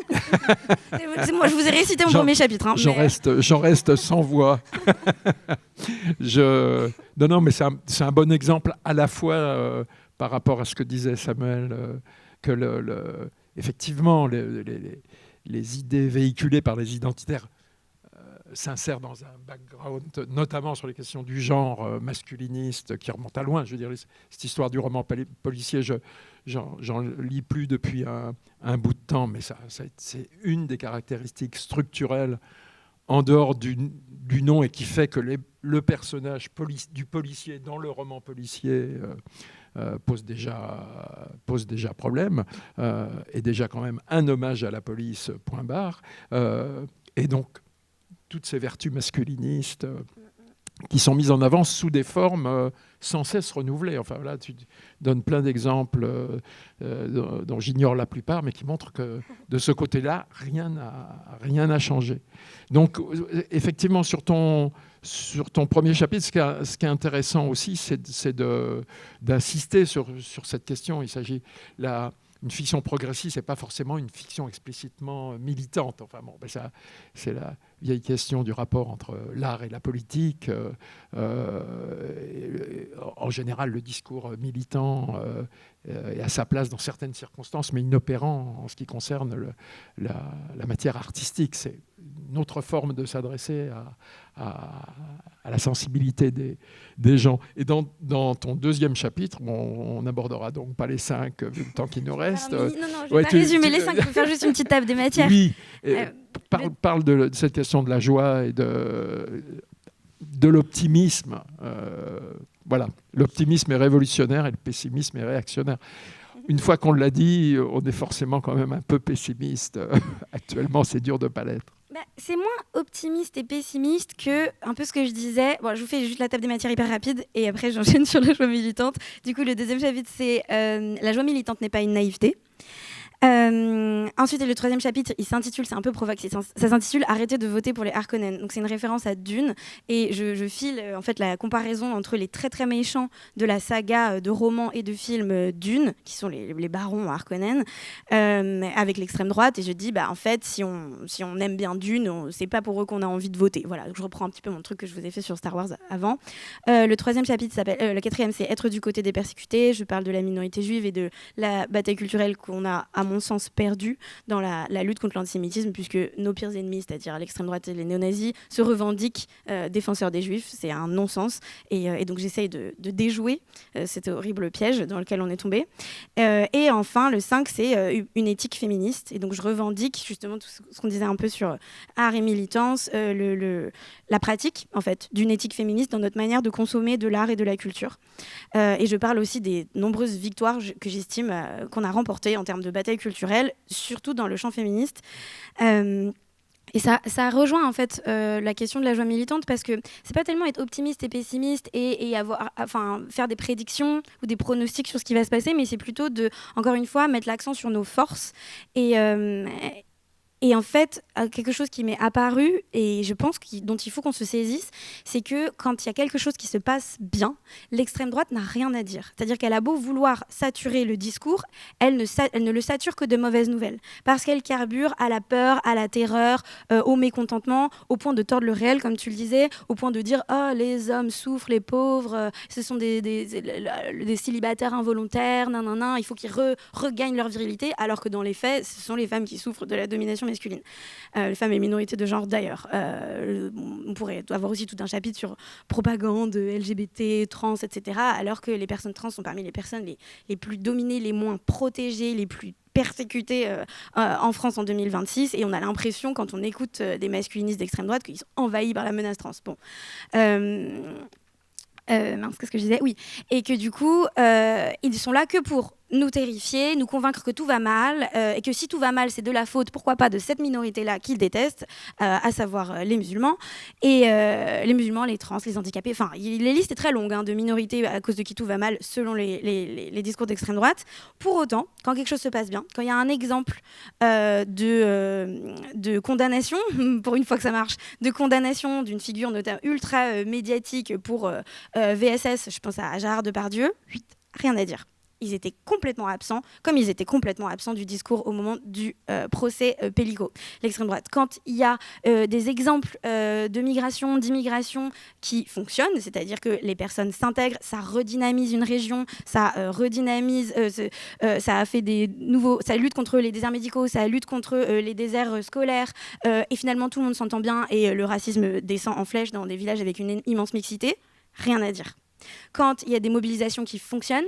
Moi, je vous ai récité mon premier chapitre. J'en reste sans voix. Non, mais c'est un bon exemple à la fois par rapport à ce que disait Samuel, que effectivement, les idées véhiculées par les identitaires s'insèrent dans un background, notamment sur les questions du genre masculiniste, qui remonte à loin. Je veux dire, cette histoire du roman policier, j'en lis plus depuis un bout de temps, mais c'est une des caractéristiques structurelles en dehors du nom et qui fait que le personnage du policier dans le roman policier pose déjà problème, et déjà quand même un hommage à la police, point barre. Et donc, toutes ces vertus masculinistes qui sont mises en avant sous des formes sans cesse renouvelées. Enfin, là, tu donnes plein d'exemples dont j'ignore la plupart, mais qui montrent que de ce côté-là, rien n'a changé. Donc, effectivement, sur ton premier chapitre, ce qui est intéressant aussi, c'est d'insister sur cette question. Il s'agit une fiction progressiste, c'est pas forcément une fiction explicitement militante. Enfin bon, ça, c'est la vieille question du rapport entre l'art et la politique. En général, le discours militant est à sa place dans certaines circonstances, mais inopérant en ce qui concerne la matière artistique. C'est une autre forme de s'adresser à la sensibilité des gens. Et dans ton deuxième chapitre, on n'abordera donc pas les 5 vu le temps qu'il nous reste. Non, je ne vais pas résumer les 5, je vais faire juste une petite table des matières. Oui, parle de cette question de la joie et de l'optimisme. Voilà, l'optimisme est révolutionnaire et le pessimisme est réactionnaire. Une fois qu'on l'a dit, on est forcément quand même un peu pessimiste. Actuellement, c'est dur de ne pas l'être. C'est moins optimiste et pessimiste que un peu ce que je disais. Bon, je vous fais juste la table des matières hyper rapide et après j'enchaîne sur la joie militante. Du coup, le deuxième chapitre, c'est la joie militante n'est pas une naïveté. Ensuite, le troisième chapitre, il s'intitule, c'est un peu provocatif, ça s'intitule Arrêtez de voter pour les Harkonnen. Donc c'est une référence à Dune et je file en fait la comparaison entre les très très méchants de la saga de romans et de films Dune, qui sont les barons Harkonnen, avec l'extrême droite, et je dis en fait si on aime bien Dune, c'est pas pour eux qu'on a envie de voter. Voilà, donc je reprends un petit peu mon truc que je vous ai fait sur Star Wars avant. Le troisième chapitre s'appelle, le quatrième, c'est Être du côté des persécutés. Je parle de la minorité juive et de la bataille culturelle qu'on a, à mon sens, perdu dans la lutte contre l'antisémitisme, puisque nos pires ennemis, c'est-à-dire l'extrême droite et les néo-nazis, se revendiquent défenseurs des juifs. C'est un non-sens. Et donc j'essaye de déjouer cet horrible piège dans lequel on est tombé. Et enfin, le 5, c'est une éthique féministe. Et donc je revendique justement tout ce qu'on disait un peu sur art et militance, la pratique en fait, d'une éthique féministe dans notre manière de consommer de l'art et de la culture. Et je parle aussi des nombreuses victoires que j'estime qu'on a remportées en termes de bataille culturelle, surtout dans le champ féministe. Et ça rejoint en fait la question de la joie militante, parce que c'est pas tellement être optimiste et pessimiste et faire des prédictions ou des pronostics sur ce qui va se passer, mais c'est plutôt de, encore une fois, mettre l'accent sur nos forces et en fait, quelque chose qui m'est apparu, et je pense dont il faut qu'on se saisisse, c'est que quand il y a quelque chose qui se passe bien, l'extrême droite n'a rien à dire. C'est-à-dire qu'elle a beau vouloir saturer le discours, elle ne le sature que de mauvaises nouvelles. Parce qu'elle carbure à la peur, à la terreur, au mécontentement, au point de tordre le réel, comme tu le disais, au point de dire « Oh, les hommes souffrent, les pauvres, ce sont des célibataires involontaires, il faut qu'ils regagnent leur virilité », alors que dans les faits, ce sont les femmes qui souffrent de la domination masculine. Les femmes et minorités de genre d'ailleurs. On pourrait avoir aussi tout un chapitre sur propagande LGBT, trans, etc. Alors que les personnes trans sont parmi les personnes les plus dominées, les moins protégées, les plus persécutées en France en 2026. Et on a l'impression, quand on écoute des masculinistes d'extrême droite, qu'ils sont envahis par la menace trans. Bon. Qu'est-ce que je disais ? Oui. Et que du coup, ils sont là que pour nous terrifier, nous convaincre que tout va mal, et que si tout va mal, c'est de la faute, pourquoi pas, de cette minorité-là qu'ils détestent, à savoir les musulmans, et les musulmans, les trans, les handicapés, enfin, les listes est très longue de minorités à cause de qui tout va mal, selon les discours d'extrême droite. Pour autant, quand quelque chose se passe bien, quand il y a un exemple de condamnation, pour une fois que ça marche, de condamnation d'une figure notamment ultra médiatique pour VSS, je pense à Gérard Depardieu, rien à dire. Ils étaient complètement absents, comme ils étaient complètement absents du discours au moment du procès Pélico, l'extrême droite. Quand il y a des exemples de migration, d'immigration qui fonctionnent, c'est-à-dire que les personnes s'intègrent, ça redynamise une région, ça redynamise, ça a fait des nouveaux, ça lutte contre les déserts médicaux, ça lutte contre les déserts scolaires, et finalement tout le monde s'entend bien et le racisme descend en flèche dans des villages avec une immense mixité, rien à dire. Quand il y a des mobilisations qui fonctionnent,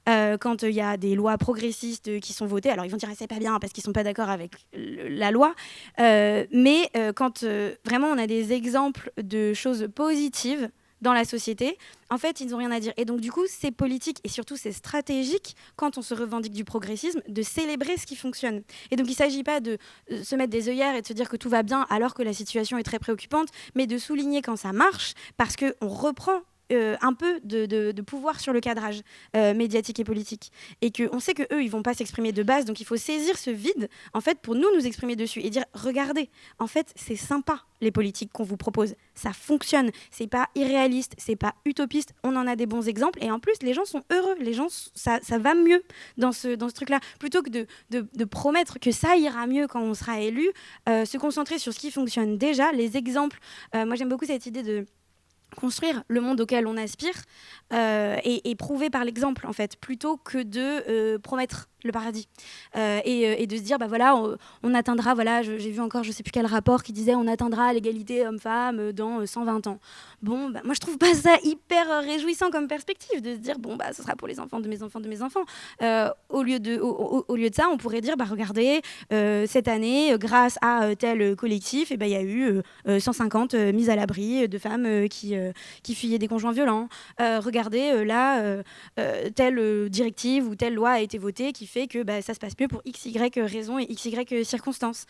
quand il y a des lois progressistes qui sont votées, alors ils vont dire c'est pas bien parce qu'ils sont pas d'accord avec la loi, mais quand vraiment on a des exemples de choses positives dans la société, en fait, ils n'ont rien à dire. Et donc, du coup, c'est politique et surtout, c'est stratégique, quand on se revendique du progressisme, de célébrer ce qui fonctionne. Et donc, il ne s'agit pas de se mettre des œillères et de se dire que tout va bien alors que la situation est très préoccupante, mais de souligner quand ça marche, parce qu'on reprend un peu de pouvoir sur le cadrage médiatique et politique. Et qu'on sait qu'eux, ils ne vont pas s'exprimer de base, donc il faut saisir ce vide, en fait, pour nous exprimer dessus et dire, regardez, en fait, c'est sympa, les politiques qu'on vous propose. Ça fonctionne, c'est pas irréaliste, c'est pas utopiste, on en a des bons exemples, et en plus, les gens sont heureux, les gens, ça va mieux dans ce truc-là. Plutôt que de promettre que ça ira mieux quand on sera élu, se concentrer sur ce qui fonctionne déjà, les exemples. Moi, j'aime beaucoup cette idée de construire le monde auquel on aspire et prouver par l'exemple, en fait, plutôt que de promettre le paradis et de se dire bah voilà on atteindra, voilà, j'ai vu encore je sais plus quel rapport qui disait on atteindra l'égalité homme-femme dans 120 ans. Bon, bah, moi je trouve pas ça hyper réjouissant comme perspective de se dire bon bah ce sera pour les enfants de mes enfants de mes enfants. Au lieu de ça, on pourrait dire bah regardez, cette année grâce à tel collectif, et ben il y a eu 150 mises à l'abri de femmes qui fuyaient des conjoints violents. Regardez là telle directive ou telle loi a été votée qui fait que bah, ça se passe mieux pour XY raison et XY circonstances.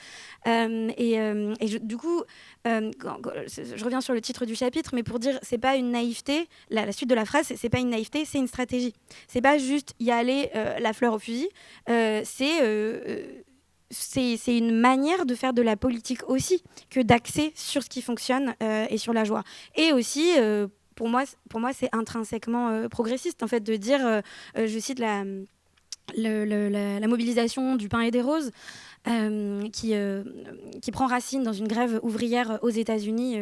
Du coup, je reviens sur le titre du chapitre, mais pour dire, c'est pas une naïveté, la suite de la phrase, c'est pas une naïveté, c'est une stratégie. C'est pas juste y aller la fleur au fusil, c'est une manière de faire de la politique aussi, que d'axer sur ce qui fonctionne et sur la joie. Et aussi, pour moi, c'est intrinsèquement progressiste, en fait, de dire, je cite la mobilisation du pain et des roses, qui prend racine dans une grève ouvrière aux États-Unis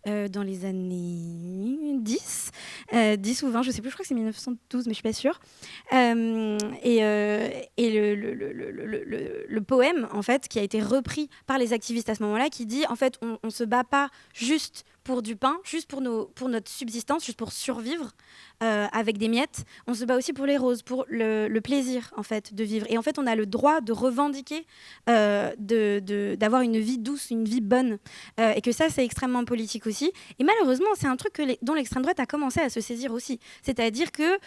dans les années 10 ou 20, je ne sais plus, je crois que c'est 1912, mais je ne suis pas sûre. Et le poème, en fait, qui a été repris par les activistes à ce moment-là, qui dit, en fait, on ne se bat pas juste pour du pain, juste pour notre subsistance, juste pour survivre avec des miettes. On se bat aussi pour les roses, pour le plaisir, en fait, de vivre. Et en fait, on a le droit de revendiquer d'avoir une vie douce, une vie bonne. Et que ça, c'est extrêmement politique aussi. Et malheureusement, c'est un truc dont l'extrême droite a commencé à se saisir aussi. C'est-à-dire que,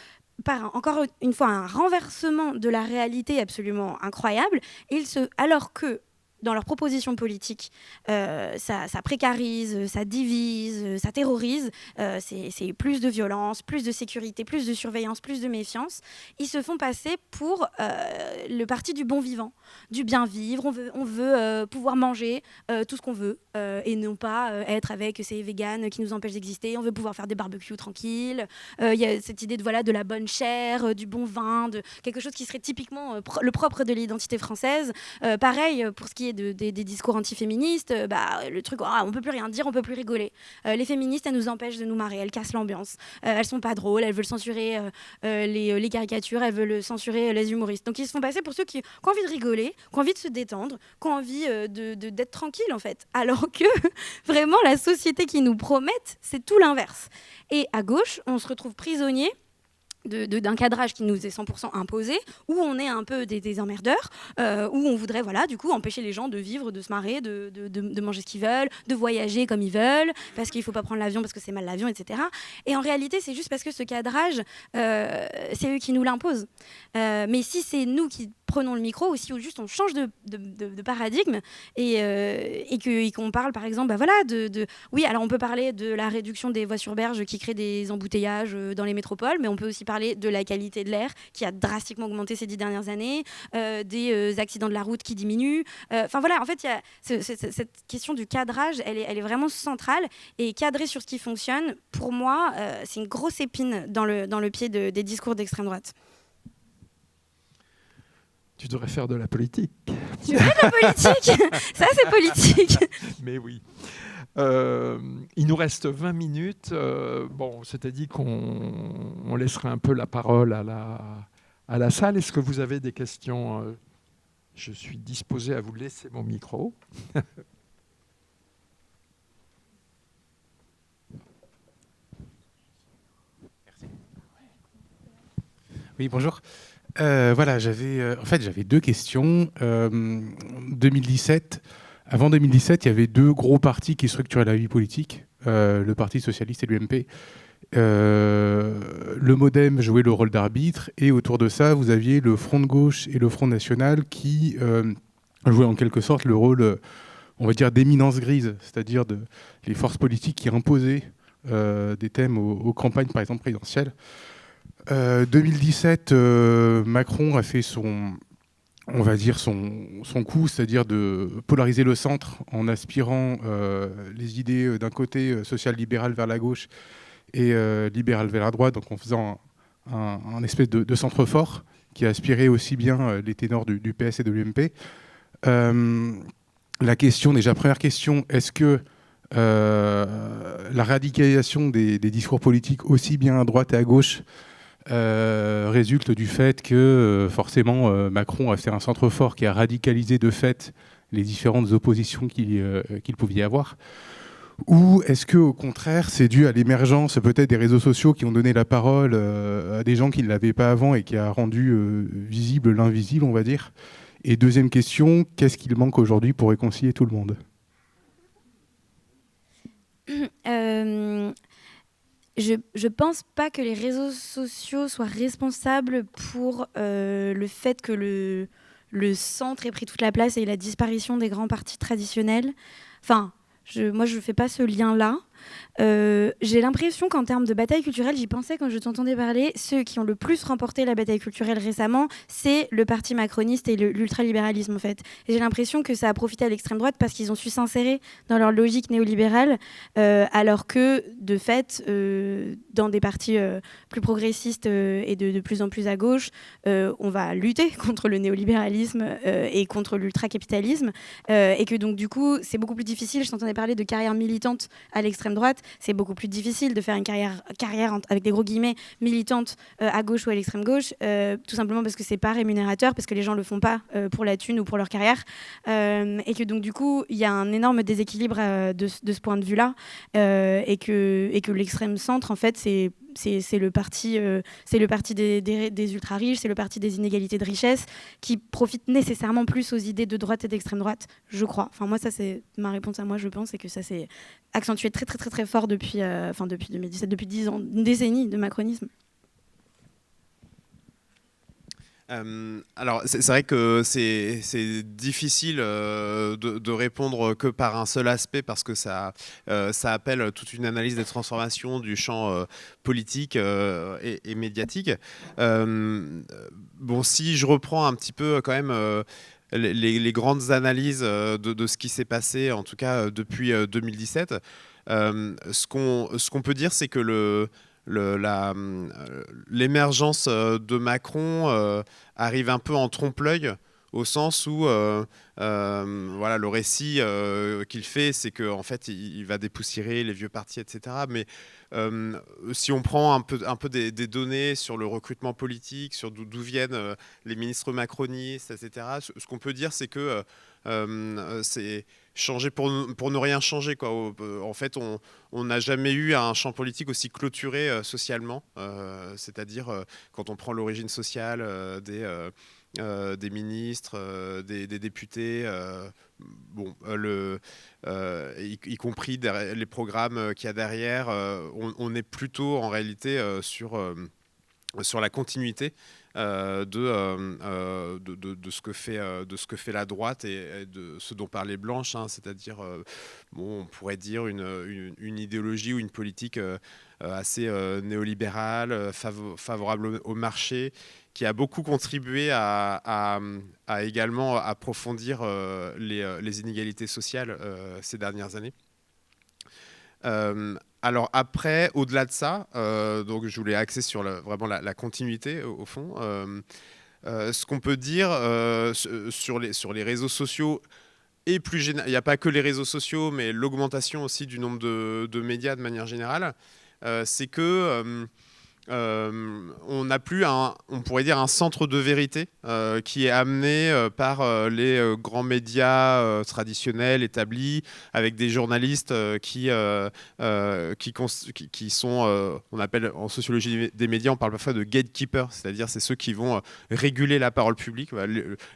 par, encore une fois, un renversement de la réalité absolument incroyable, alors que dans leurs propositions politiques, ça précarise, ça divise, ça terrorise, c'est plus de violence, plus de sécurité, plus de surveillance, plus de méfiance. Ils se font passer pour le parti du bon vivant, du bien vivre. On veut pouvoir manger tout ce qu'on veut et non pas être avec ces véganes qui nous empêchent d'exister. On veut pouvoir faire des barbecues tranquilles. Il y a cette idée de la bonne chair, du bon vin, de quelque chose qui serait typiquement le propre de l'identité française. Pareil, pour ce qui est des discours antiféministes, le truc, on peut plus rien dire, on peut plus rigoler. Les féministes, elles nous empêchent de nous marrer, elles cassent l'ambiance. Elles sont pas drôles, elles veulent censurer les caricatures, elles veulent censurer les humoristes. Donc ils se font passer pour ceux qui ont envie de rigoler, qui ont envie de se détendre, qui ont envie d'être tranquilles en fait. Alors que vraiment la société qu'ils nous promettent, c'est tout l'inverse. Et à gauche, on se retrouve prisonnier d'un cadrage qui nous est 100% imposé, où on est un peu des emmerdeurs, où on voudrait voilà, du coup, empêcher les gens de vivre, de se marrer, de manger ce qu'ils veulent, de voyager comme ils veulent, parce qu'il ne faut pas prendre l'avion parce que c'est mal l'avion, etc. Et en réalité, c'est juste parce que ce cadrage, c'est eux qui nous l'imposent. Mais si c'est nous qui prenons le micro, ou si juste on change de paradigme et qu'on parle, par exemple, bah voilà, oui, alors on peut parler de la réduction des voies sur berge qui crée des embouteillages dans les métropoles, mais on peut aussi parler de la qualité de l'air qui a drastiquement augmenté ces 10 dernières années, des accidents de la route qui diminuent. Enfin voilà, en fait, il y a cette question du cadrage, elle est vraiment centrale. Et cadrer sur ce qui fonctionne, pour moi, c'est une grosse épine dans le pied des discours d'extrême droite. Tu devrais faire de la politique. Tu fais de la politique. Ça, c'est politique. Mais oui. Il nous reste 20 minutes. Bon, c'était dit qu'on laisserait un peu la parole à la salle. Est-ce que vous avez des questions? Je suis disposé à vous laisser mon micro. Oui, bonjour. Voilà, j'avais deux questions. 2017, avant 2017, il y avait deux gros partis qui structuraient la vie politique, le Parti socialiste et l'UMP. Le MoDem jouait le rôle d'arbitre, et autour de ça, vous aviez le Front de gauche et le Front national qui jouaient en quelque sorte le rôle, on va dire, d'éminence grise, c'est-à-dire les forces politiques qui imposaient des thèmes aux campagnes, par exemple, présidentielles. 2017, Macron a fait son coup, c'est-à-dire de polariser le centre en aspirant les idées d'un côté social-libéral vers la gauche et libéral vers la droite, donc en faisant un espèce de centre fort qui a aspiré aussi bien les ténors du PS et de l'UMP. La question, déjà, première question, est-ce que la radicalisation des discours politiques aussi bien à droite et à gauche résulte du fait que forcément Macron a fait un centre fort qui a radicalisé de fait les différentes oppositions qu'il pouvait y avoir, ou est-ce que au contraire c'est dû à l'émergence peut-être des réseaux sociaux qui ont donné la parole à des gens qui ne l'avaient pas avant et qui a rendu visible l'invisible, on va dire. Et deuxième question, qu'est-ce qu'il manque aujourd'hui pour réconcilier tout le monde? Je pense pas que les réseaux sociaux soient responsables pour le fait que le centre ait pris toute la place et la disparition des grands partis traditionnels. Enfin, moi, je fais pas ce lien-là. J'ai l'impression qu'en termes de bataille culturelle, j'y pensais quand je t'entendais parler, ceux qui ont le plus remporté la bataille culturelle récemment, c'est le parti macroniste et l'ultralibéralisme en fait. Et j'ai l'impression que ça a profité à l'extrême droite parce qu'ils ont su s'insérer dans leur logique néolibérale, alors que de fait, dans des partis plus progressistes et de plus en plus à gauche, on va lutter contre le néolibéralisme et contre l'ultracapitalisme, et que donc du coup, c'est beaucoup plus difficile. Je t'entendais parler de carrière militante à l'extrême droite, c'est beaucoup plus difficile de faire une carrière avec des gros guillemets militante à gauche ou à l'extrême gauche, tout simplement parce que c'est pas rémunérateur, parce que les gens le font pas pour la thune ou pour leur carrière, et que donc du coup il y a un énorme déséquilibre de ce point de vue-là, et que l'extrême centre en fait c'est le parti des ultra riches, c'est le parti des inégalités de richesse qui profite nécessairement plus aux idées de droite et d'extrême droite, je crois. Enfin moi ça c'est ma réponse à moi, je pense, c'est que ça s'est accentué très très très très fort depuis 2017, depuis 10 ans, une décennie de macronisme. Alors, c'est vrai que c'est difficile de répondre que par un seul aspect parce que ça appelle toute une analyse des transformations du champ politique et médiatique. Bon, si je reprends un petit peu quand même les grandes analyses de ce qui s'est passé, en tout cas depuis 2017, ce qu'on peut dire, c'est que l'émergence de Macron arrive un peu en trompe-l'œil, au sens où voilà, le récit qu'il fait, c'est qu'en fait, il va dépoussiérer les vieux partis, etc. Mais si on prend un peu des données sur le recrutement politique, sur d'où viennent les ministres macronistes, etc., ce qu'on peut dire, c'est que changer pour ne rien changer, quoi. En fait, on n'a jamais eu un champ politique aussi clôturé socialement, c'est-à-dire quand on prend l'origine sociale des ministres, des députés, y compris les programmes qu'il y a derrière, on est plutôt en réalité sur la continuité de ce que fait la droite et de ce dont parlait Blanche, hein, c'est-à-dire, on pourrait dire une idéologie ou une politique assez néolibérale, favorable au marché, qui a beaucoup contribué à également approfondir les inégalités sociales ces dernières années. Alors après, au-delà de ça, donc je voulais axer sur vraiment la continuité au fond. Ce qu'on peut dire sur les réseaux sociaux, et plus généralement, il n'y a pas que les réseaux sociaux, mais l'augmentation aussi du nombre de médias de manière générale, c'est que on n'a plus on pourrait dire un centre de vérité qui est amené par les grands médias traditionnels établis, avec des journalistes qui sont, on appelle en sociologie des médias, on parle parfois de gatekeepers, c'est-à-dire c'est ceux qui vont réguler la parole publique,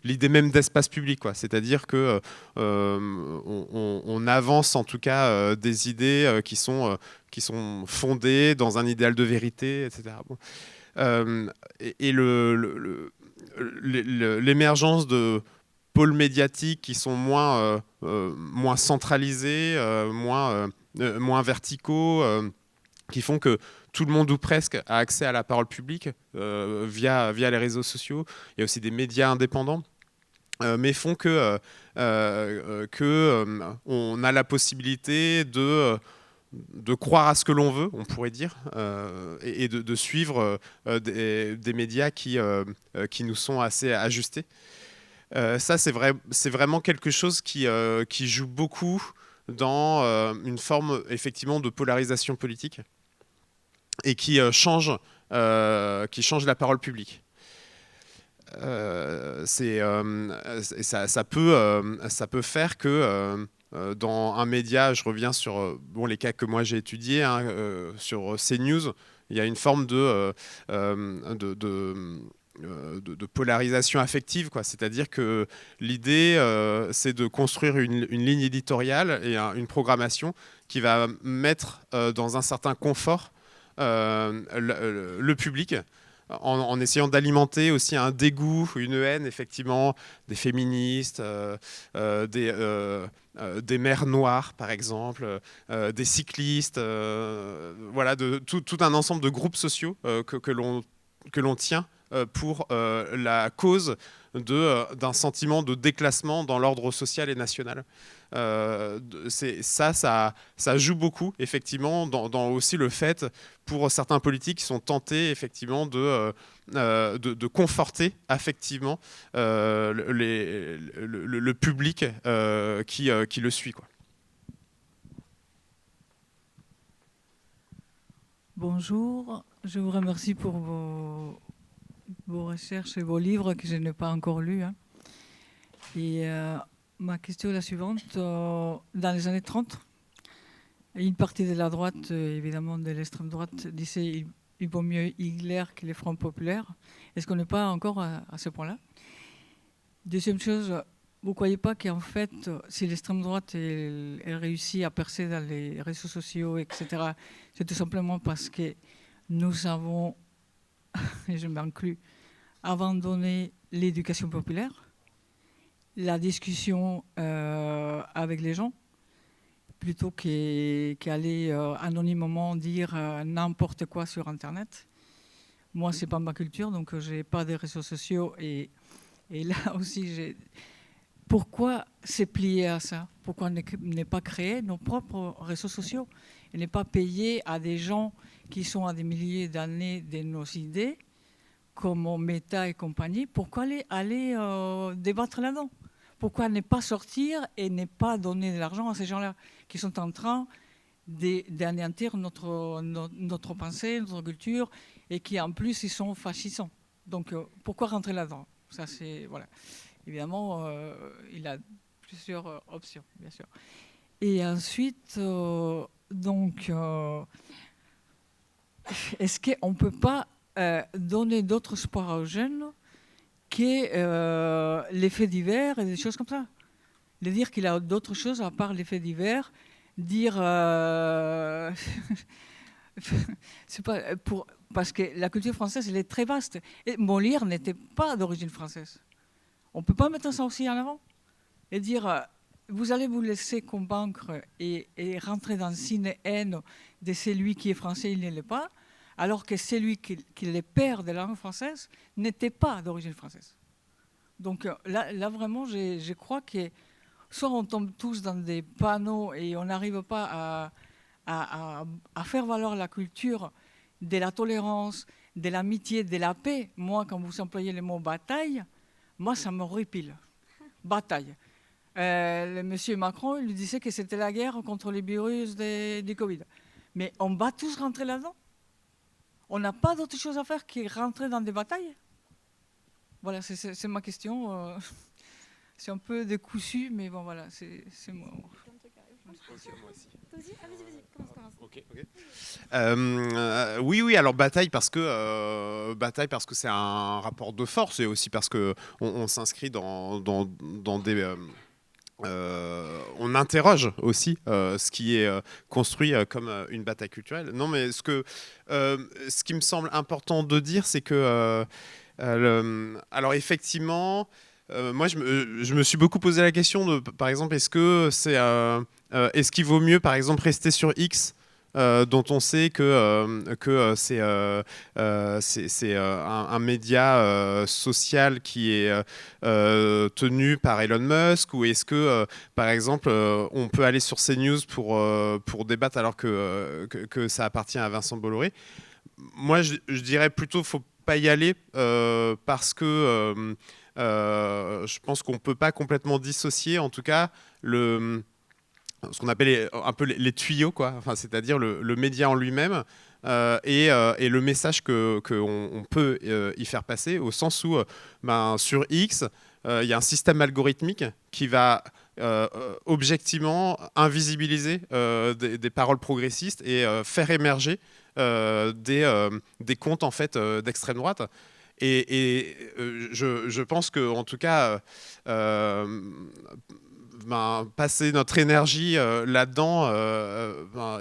l'idée même d'espace public, quoi. C'est-à-dire que on avance en tout cas des idées qui sont fondées dans un idéal de vérité, etc. Bon. Et l'émergence de pôles médiatiques qui sont moins centralisés, moins verticaux, qui font que tout le monde ou presque a accès à la parole publique via les réseaux sociaux. Il y a aussi des médias indépendants. Mais font que on a la possibilité de croire à ce que l'on veut, on pourrait dire, et de suivre des médias qui nous sont assez ajustés. Ça, c'est vraiment quelque chose qui joue beaucoup dans une forme effectivement de polarisation politique et qui change la parole publique. Ça peut faire que dans un média, je reviens sur les cas que moi j'ai étudiés, hein, sur CNews, il y a une forme de polarisation affective, quoi. C'est-à-dire que l'idée, c'est de construire une ligne éditoriale et une programmation qui va mettre dans un certain confort le public, en essayant d'alimenter aussi un dégoût, une haine, effectivement, des féministes, des mères noires, par exemple, des cyclistes, voilà, de tout un ensemble de groupes sociaux que l'on tient pour la cause d'un sentiment de déclassement dans l'ordre social et national. Ça joue beaucoup, effectivement, dans aussi le fait, pour certains politiques qui sont tentés, effectivement, de conforter affectivement le public qui le suit, quoi. Bonjour, je vous remercie pour vos recherches et vos livres que je n'ai pas encore lus, hein. Et ma question est la suivante. Dans les années 30, une partie de la droite, évidemment de l'extrême droite, disait il vaut mieux Hitler que les Fronts populaires. Est-ce qu'on n'est pas encore à ce point-là? Deuxième chose, vous ne croyez pas qu'en fait, si l'extrême droite elle réussit à percer dans les réseaux sociaux, etc., c'est tout simplement parce que nous avons, et je m'inclus, abandonné l'éducation populaire, la discussion avec les gens, plutôt qu'aller anonymement dire n'importe quoi sur Internet. Moi, ce n'est pas ma culture, donc je n'ai pas de réseaux sociaux. Et là aussi, pourquoi se plier à ça? Pourquoi ne pas créer nos propres réseaux sociaux et ne pas payer à des gens qui sont à des milliers d'années de nos idées, comme Meta et compagnie? Pourquoi aller débattre là-dedans? Pourquoi ne pas sortir et ne pas donner de l'argent à ces gens-là qui sont en train d'anéantir notre pensée, notre culture, et qui en plus ils sont fascisants? Donc pourquoi rentrer là-dedans? Ça, c'est, voilà. Évidemment, il a plusieurs options, bien sûr. Et ensuite, donc, est-ce qu'on ne peut pas donner d'autres espoirs aux jeunes que les faits divers et des choses comme ça? De dire qu'il a d'autres choses à part les faits divers, dire... c'est pas parce que la culture française, elle est très vaste. Et Molière n'était pas d'origine française. On ne peut pas mettre ça aussi en avant et dire... vous allez vous laisser convaincre et rentrer dans une haine de celui qui est français, il ne l'est pas, alors que celui qui est le père de la langue française n'était pas d'origine française. Donc là vraiment, je crois que soit on tombe tous dans des panneaux et on n'arrive pas à faire valoir la culture de la tolérance, de l'amitié, de la paix. Moi, quand vous employez le mot bataille, moi, ça me répile. Bataille. Le monsieur Macron, il lui disait que c'était la guerre contre les virus du Covid. Mais on va tous rentrer là-dedans. On n'a pas d'autre chose à faire que rentrer dans des batailles. Voilà, c'est ma question. C'est un peu décousu, mais bon, voilà, c'est moi. Oui, alors bataille parce que c'est un rapport de force et aussi parce que on s'inscrit dans des on interroge aussi ce qui est construit comme une bataille culturelle. Non, mais ce qui me semble important de dire, c'est que alors effectivement, moi je me suis beaucoup posé la question de, par exemple, est-ce qu'il vaut mieux, par exemple, rester sur X, dont on sait que c'est un média social qui est tenu par Elon Musk, ou est-ce que, par exemple, on peut aller sur CNews pour débattre alors que ça appartient à Vincent Bolloré? Moi, je dirais plutôt qu'il ne faut pas y aller parce que je pense qu'on ne peut pas complètement dissocier, en tout cas, ce qu'on appelle un peu les tuyaux, quoi. Enfin, c'est-à-dire le média en lui-même et le message qu'on peut y faire passer, au sens où sur X, il y a un système algorithmique qui va objectivement invisibiliser des paroles progressistes et faire émerger des comptes en fait, d'extrême droite. Et je pense que, en tout cas, passer notre énergie là-dedans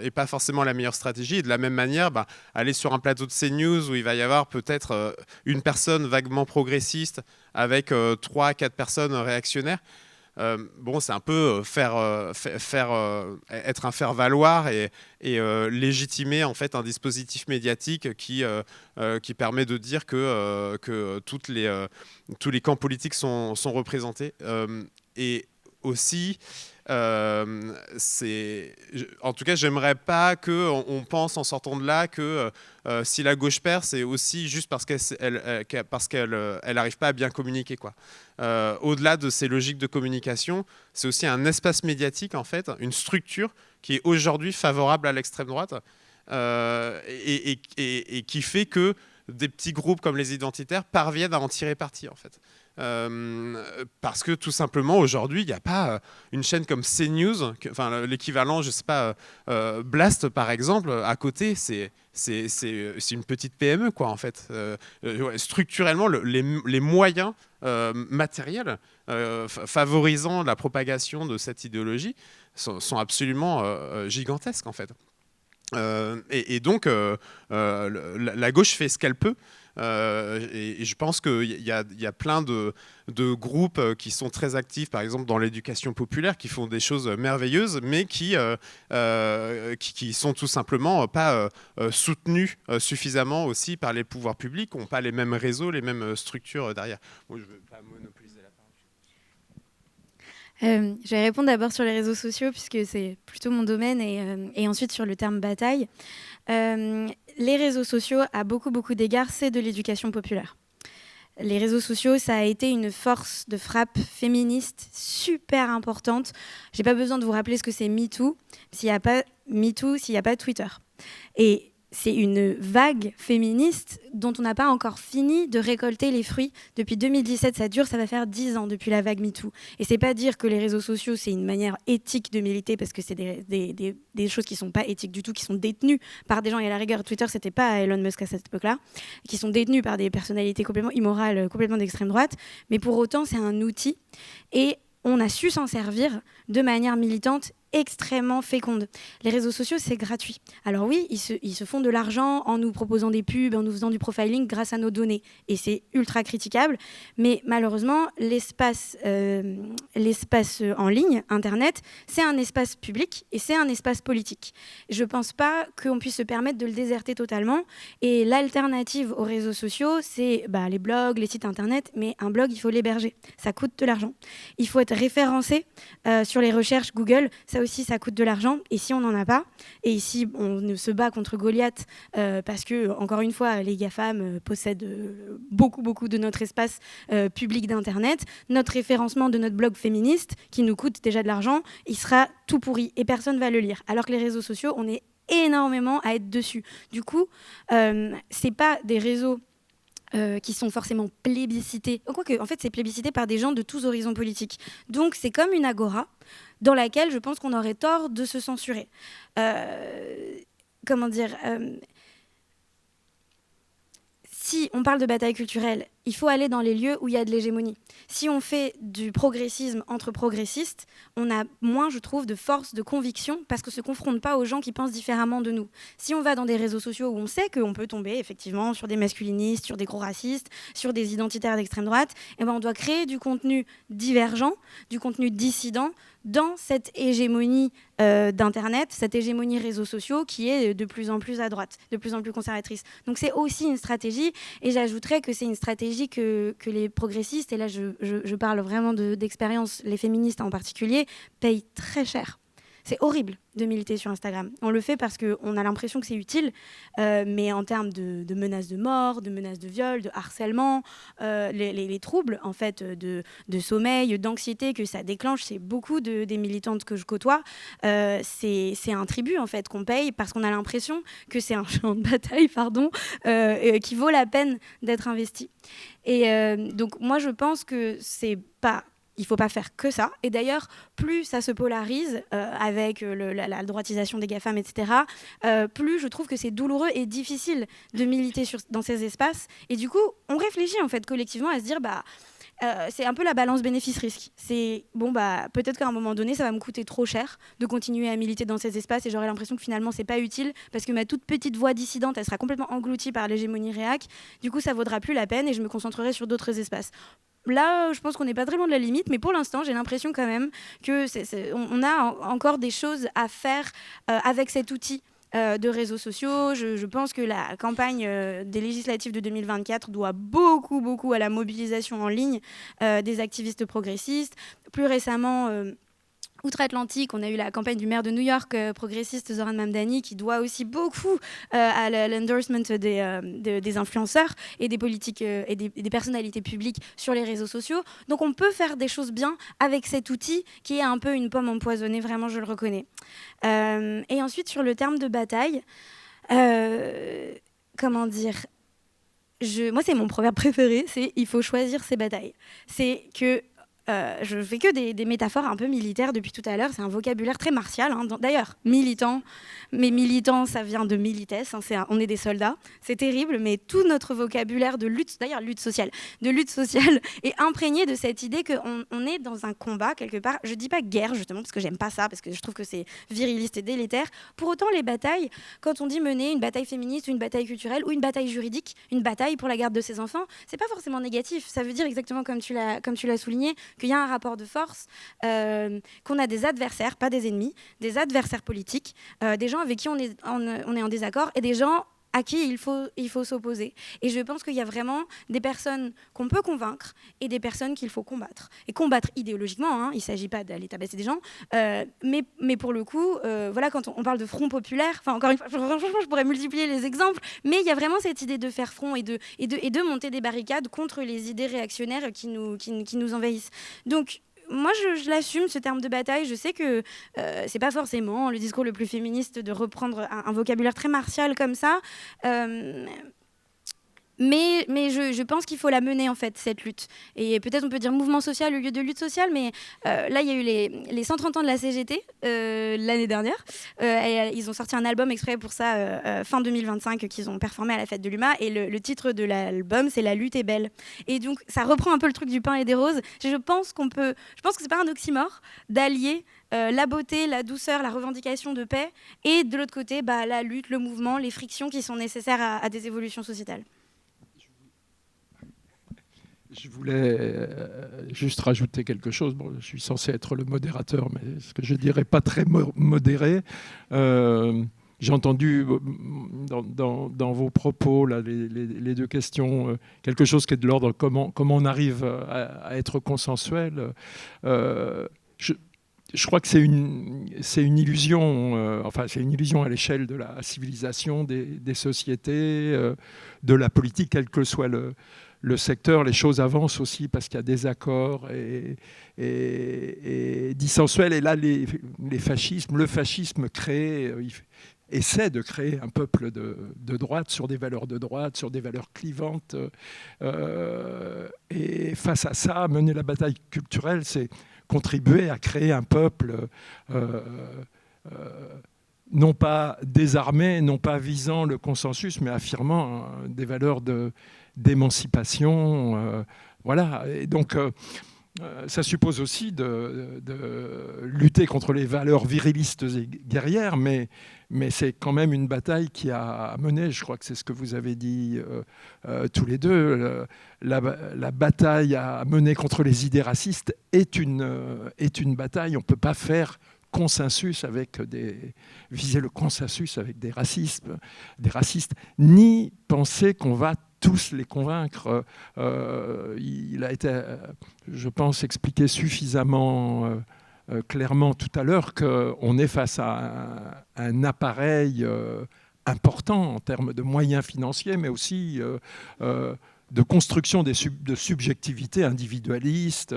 n'est pas forcément la meilleure stratégie. Et de la même manière, aller sur un plateau de CNews où il va y avoir peut-être une personne vaguement progressiste avec 3-4 personnes réactionnaires, c'est un peu être un faire-valoir et légitimer en fait un dispositif médiatique qui permet de dire que tous les camps politiques sont représentés. Et aussi, en tout cas, j'aimerais pas qu'on pense en sortant de là que si la gauche perd, c'est aussi juste parce qu'elle n'arrive pas à bien communiquer, quoi. Au-delà de ces logiques de communication, c'est aussi un espace médiatique, en fait, une structure qui est aujourd'hui favorable à l'extrême droite et qui fait que des petits groupes comme les identitaires parviennent à en tirer parti, en fait. Parce que tout simplement aujourd'hui il n'y a pas une chaîne comme CNews, enfin l'équivalent, je sais pas, Blast par exemple, à côté, c'est une petite PME, quoi, en fait. Structurellement, les moyens matériels favorisant la propagation de cette idéologie sont absolument gigantesques, en fait. Et donc la gauche fait ce qu'elle peut. Et je pense qu'il y a plein de groupes qui sont très actifs, par exemple dans l'éducation populaire, qui font des choses merveilleuses, mais qui sont tout simplement pas soutenus suffisamment aussi par les pouvoirs publics, qui n'ont pas les mêmes réseaux, les mêmes structures derrière. Bon, je ne veux pas monopoliser la parole. Je vais répondre d'abord sur les réseaux sociaux, puisque c'est plutôt mon domaine, et ensuite sur le terme bataille. Les réseaux sociaux, à beaucoup d'égards, c'est de l'éducation populaire. Les réseaux sociaux, ça a été une force de frappe féministe super importante. Je n'ai pas besoin de vous rappeler ce que c'est MeToo, s'il n'y a pas MeToo, s'il n'y a pas Twitter. Et c'est une vague féministe dont on n'a pas encore fini de récolter les fruits. Depuis 2017, ça dure, ça va faire 10 ans depuis la vague MeToo. Et c'est pas dire que les réseaux sociaux, c'est une manière éthique de militer, parce que c'est des choses qui sont pas éthiques du tout, qui sont détenues par des gens, et à la rigueur, Twitter, c'était pas Elon Musk à cette époque-là, qui sont détenues par des personnalités complètement immorales, complètement d'extrême droite. Mais pour autant, c'est un outil, et on a su s'en servir de manière militante extrêmement féconde. Les réseaux sociaux, c'est gratuit. Alors oui, ils se font de l'argent en nous proposant des pubs, en nous faisant du profiling grâce à nos données. Et c'est ultra critiquable. Mais malheureusement, l'espace en ligne, Internet, c'est un espace public et c'est un espace politique. Je ne pense pas qu'on puisse se permettre de le déserter totalement. Et l'alternative aux réseaux sociaux, c'est les blogs, les sites Internet. Mais un blog, il faut l'héberger. Ça coûte de l'argent. Il faut être référencé sur les recherches Google. Ça aussi, ça coûte de l'argent. Et si on n'en a pas, et ici, on se bat contre Goliath parce que, encore une fois, les GAFAM possèdent beaucoup de notre espace public d'Internet. Notre référencement de notre blog féministe, qui nous coûte déjà de l'argent, il sera tout pourri et personne ne va le lire. Alors que les réseaux sociaux, on est énormément à être dessus. Du coup, c'est pas des réseaux qui sont forcément plébiscités. Quoique, en fait, c'est plébiscité par des gens de tous horizons politiques. Donc, c'est comme une agora dans laquelle je pense qu'on aurait tort de se censurer. Si on parle de bataille culturelle, il faut aller dans les lieux où il y a de l'hégémonie. Si on fait du progressisme entre progressistes, on a moins, je trouve, de force, de conviction, parce qu'on ne se confronte pas aux gens qui pensent différemment de nous. Si on va dans des réseaux sociaux où on sait qu'on peut tomber, effectivement, sur des masculinistes, sur des gros racistes, sur des identitaires d'extrême droite, on doit créer du contenu divergent, du contenu dissident, dans cette hégémonie d'Internet, cette hégémonie réseaux sociaux qui est de plus en plus à droite, de plus en plus conservatrice. Donc c'est aussi une stratégie, et j'ajouterais que c'est une stratégie que les progressistes, et là je parle vraiment d'expérience, les féministes en particulier, payent très cher. C'est horrible de militer sur Instagram. On le fait parce qu'on a l'impression que c'est utile, mais en termes de menaces de mort, de menaces de viol, de harcèlement, les troubles en fait, de sommeil, d'anxiété que ça déclenche, c'est beaucoup des militantes que je côtoie. C'est un tribut en fait, qu'on paye parce qu'on a l'impression que c'est un champ de bataille qui vaut la peine d'être investi. Et donc moi je pense que il ne faut pas faire que ça. Et d'ailleurs, plus ça se polarise avec la droitisation des GAFAM, etc., plus je trouve que c'est douloureux et difficile de militer dans ces espaces. Et du coup, on réfléchit en fait collectivement à se dire c'est un peu la balance bénéfice-risque. C'est peut-être qu'à un moment donné, ça va me coûter trop cher de continuer à militer dans ces espaces, et j'aurai l'impression que finalement, c'est pas utile parce que ma toute petite voix dissidente, elle sera complètement engloutie par l'hégémonie réac. Du coup, ça vaudra plus la peine et je me concentrerai sur d'autres espaces. Là, je pense qu'on n'est pas très loin de la limite, mais pour l'instant, j'ai l'impression quand même qu'on a encore des choses à faire avec cet outil de réseaux sociaux. Je pense que la campagne des législatives de 2024 doit beaucoup à la mobilisation en ligne des activistes progressistes. Plus récemment, outre-Atlantique, on a eu la campagne du maire de New York, progressiste Zoran Mamdani, qui doit aussi beaucoup à l'endorsement des influenceurs et des politiques et des personnalités publiques sur les réseaux sociaux. Donc on peut faire des choses bien avec cet outil qui est un peu une pomme empoisonnée, vraiment je le reconnais. Et ensuite sur le terme de bataille, moi c'est mon proverbe préféré, c'est « il faut choisir ses batailles ». C'est que je fais que des métaphores un peu militaires depuis tout à l'heure. C'est un vocabulaire très martial. D'ailleurs, militant, mais militant, ça vient de milites. On est des soldats. C'est terrible, mais tout notre vocabulaire de lutte, d'ailleurs lutte sociale, est imprégné de cette idée qu'on est dans un combat quelque part. Je dis pas guerre justement parce que j'aime pas ça, parce que je trouve que c'est viriliste et délétère. Pour autant, les batailles, quand on dit mener une bataille féministe, ou une bataille culturelle, ou une bataille juridique, une bataille pour la garde de ses enfants, c'est pas forcément négatif. Ça veut dire exactement comme tu l'as souligné, qu'il y a un rapport de force, qu'on a des adversaires, pas des ennemis, des adversaires politiques, des gens avec qui on est en désaccord, et des gens à qui il faut s'opposer. Et je pense qu'il y a vraiment des personnes qu'on peut convaincre et des personnes qu'il faut combattre. Et combattre idéologiquement, il ne s'agit pas d'aller tabasser des gens, mais pour le coup, quand on parle de front populaire, encore une fois, franchement, je pourrais multiplier les exemples, mais il y a vraiment cette idée de faire front et de monter des barricades contre les idées réactionnaires qui nous envahissent. Donc, moi, je l'assume, ce terme de bataille. Je sais que c'est pas forcément le discours le plus féministe de reprendre un vocabulaire très martial comme ça. Mais je pense qu'il faut la mener, en fait, cette lutte. Et peut-être on peut dire mouvement social au lieu de lutte sociale, mais là, il y a eu les 130 ans de la CGT l'année dernière. Et, ils ont sorti un album exprès pour ça, fin 2025, qu'ils ont performé à la fête de l'UMA. Et le titre de l'album, c'est « La lutte est belle ». Et donc, ça reprend un peu le truc du pain et des roses. Je pense que c'est pas un oxymore d'allier la beauté, la douceur, la revendication de paix, et de l'autre côté, la lutte, le mouvement, les frictions qui sont nécessaires à des évolutions sociétales. Je voulais juste rajouter quelque chose. Bon, je suis censé être le modérateur, mais ce que je dirais pas très modéré. J'ai entendu dans vos propos là, les deux questions, quelque chose qui est de l'ordre comment on arrive à être consensuel. Je crois que c'est une illusion, c'est une illusion à l'échelle de la civilisation, des sociétés, de la politique, quel que soit le secteur. Les choses avancent aussi parce qu'il y a des accords et dissensuels. Et là, le fascisme essaie de créer un peuple de droite sur des valeurs de droite, sur des valeurs clivantes. Et face à ça, mener la bataille culturelle, c'est contribuer à créer un peuple non pas désarmé, non pas visant le consensus, mais affirmant des valeurs d'émancipation. Voilà. Et donc, ça suppose aussi de lutter contre les valeurs virilistes et guerrières, mais c'est quand même une bataille qui a mené, je crois que c'est ce que vous avez dit tous les deux, la bataille à mener contre les idées racistes est une bataille. On ne peut pas faire consensus viser le consensus avec des racistes, ni penser qu'on va tous les convaincre. Il a été, je pense, expliqué suffisamment clairement tout à l'heure qu'on est face à un appareil important en termes de moyens financiers, mais aussi de construction de subjectivités individualistes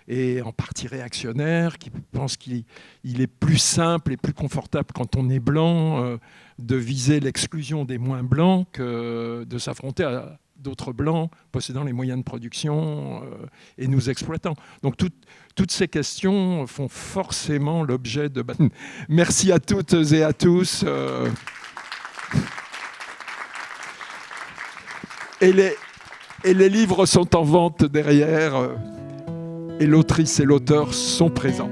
et en partie réactionnaires, qui pensent qu'il est plus simple et plus confortable quand on est blanc de viser l'exclusion des moins blancs que de s'affronter à d'autres blancs possédant les moyens de production et nous exploitant. Donc toutes ces questions font forcément l'objet de... Merci à toutes et à tous. Et les livres sont en vente derrière, et l'autrice et l'auteur sont présents.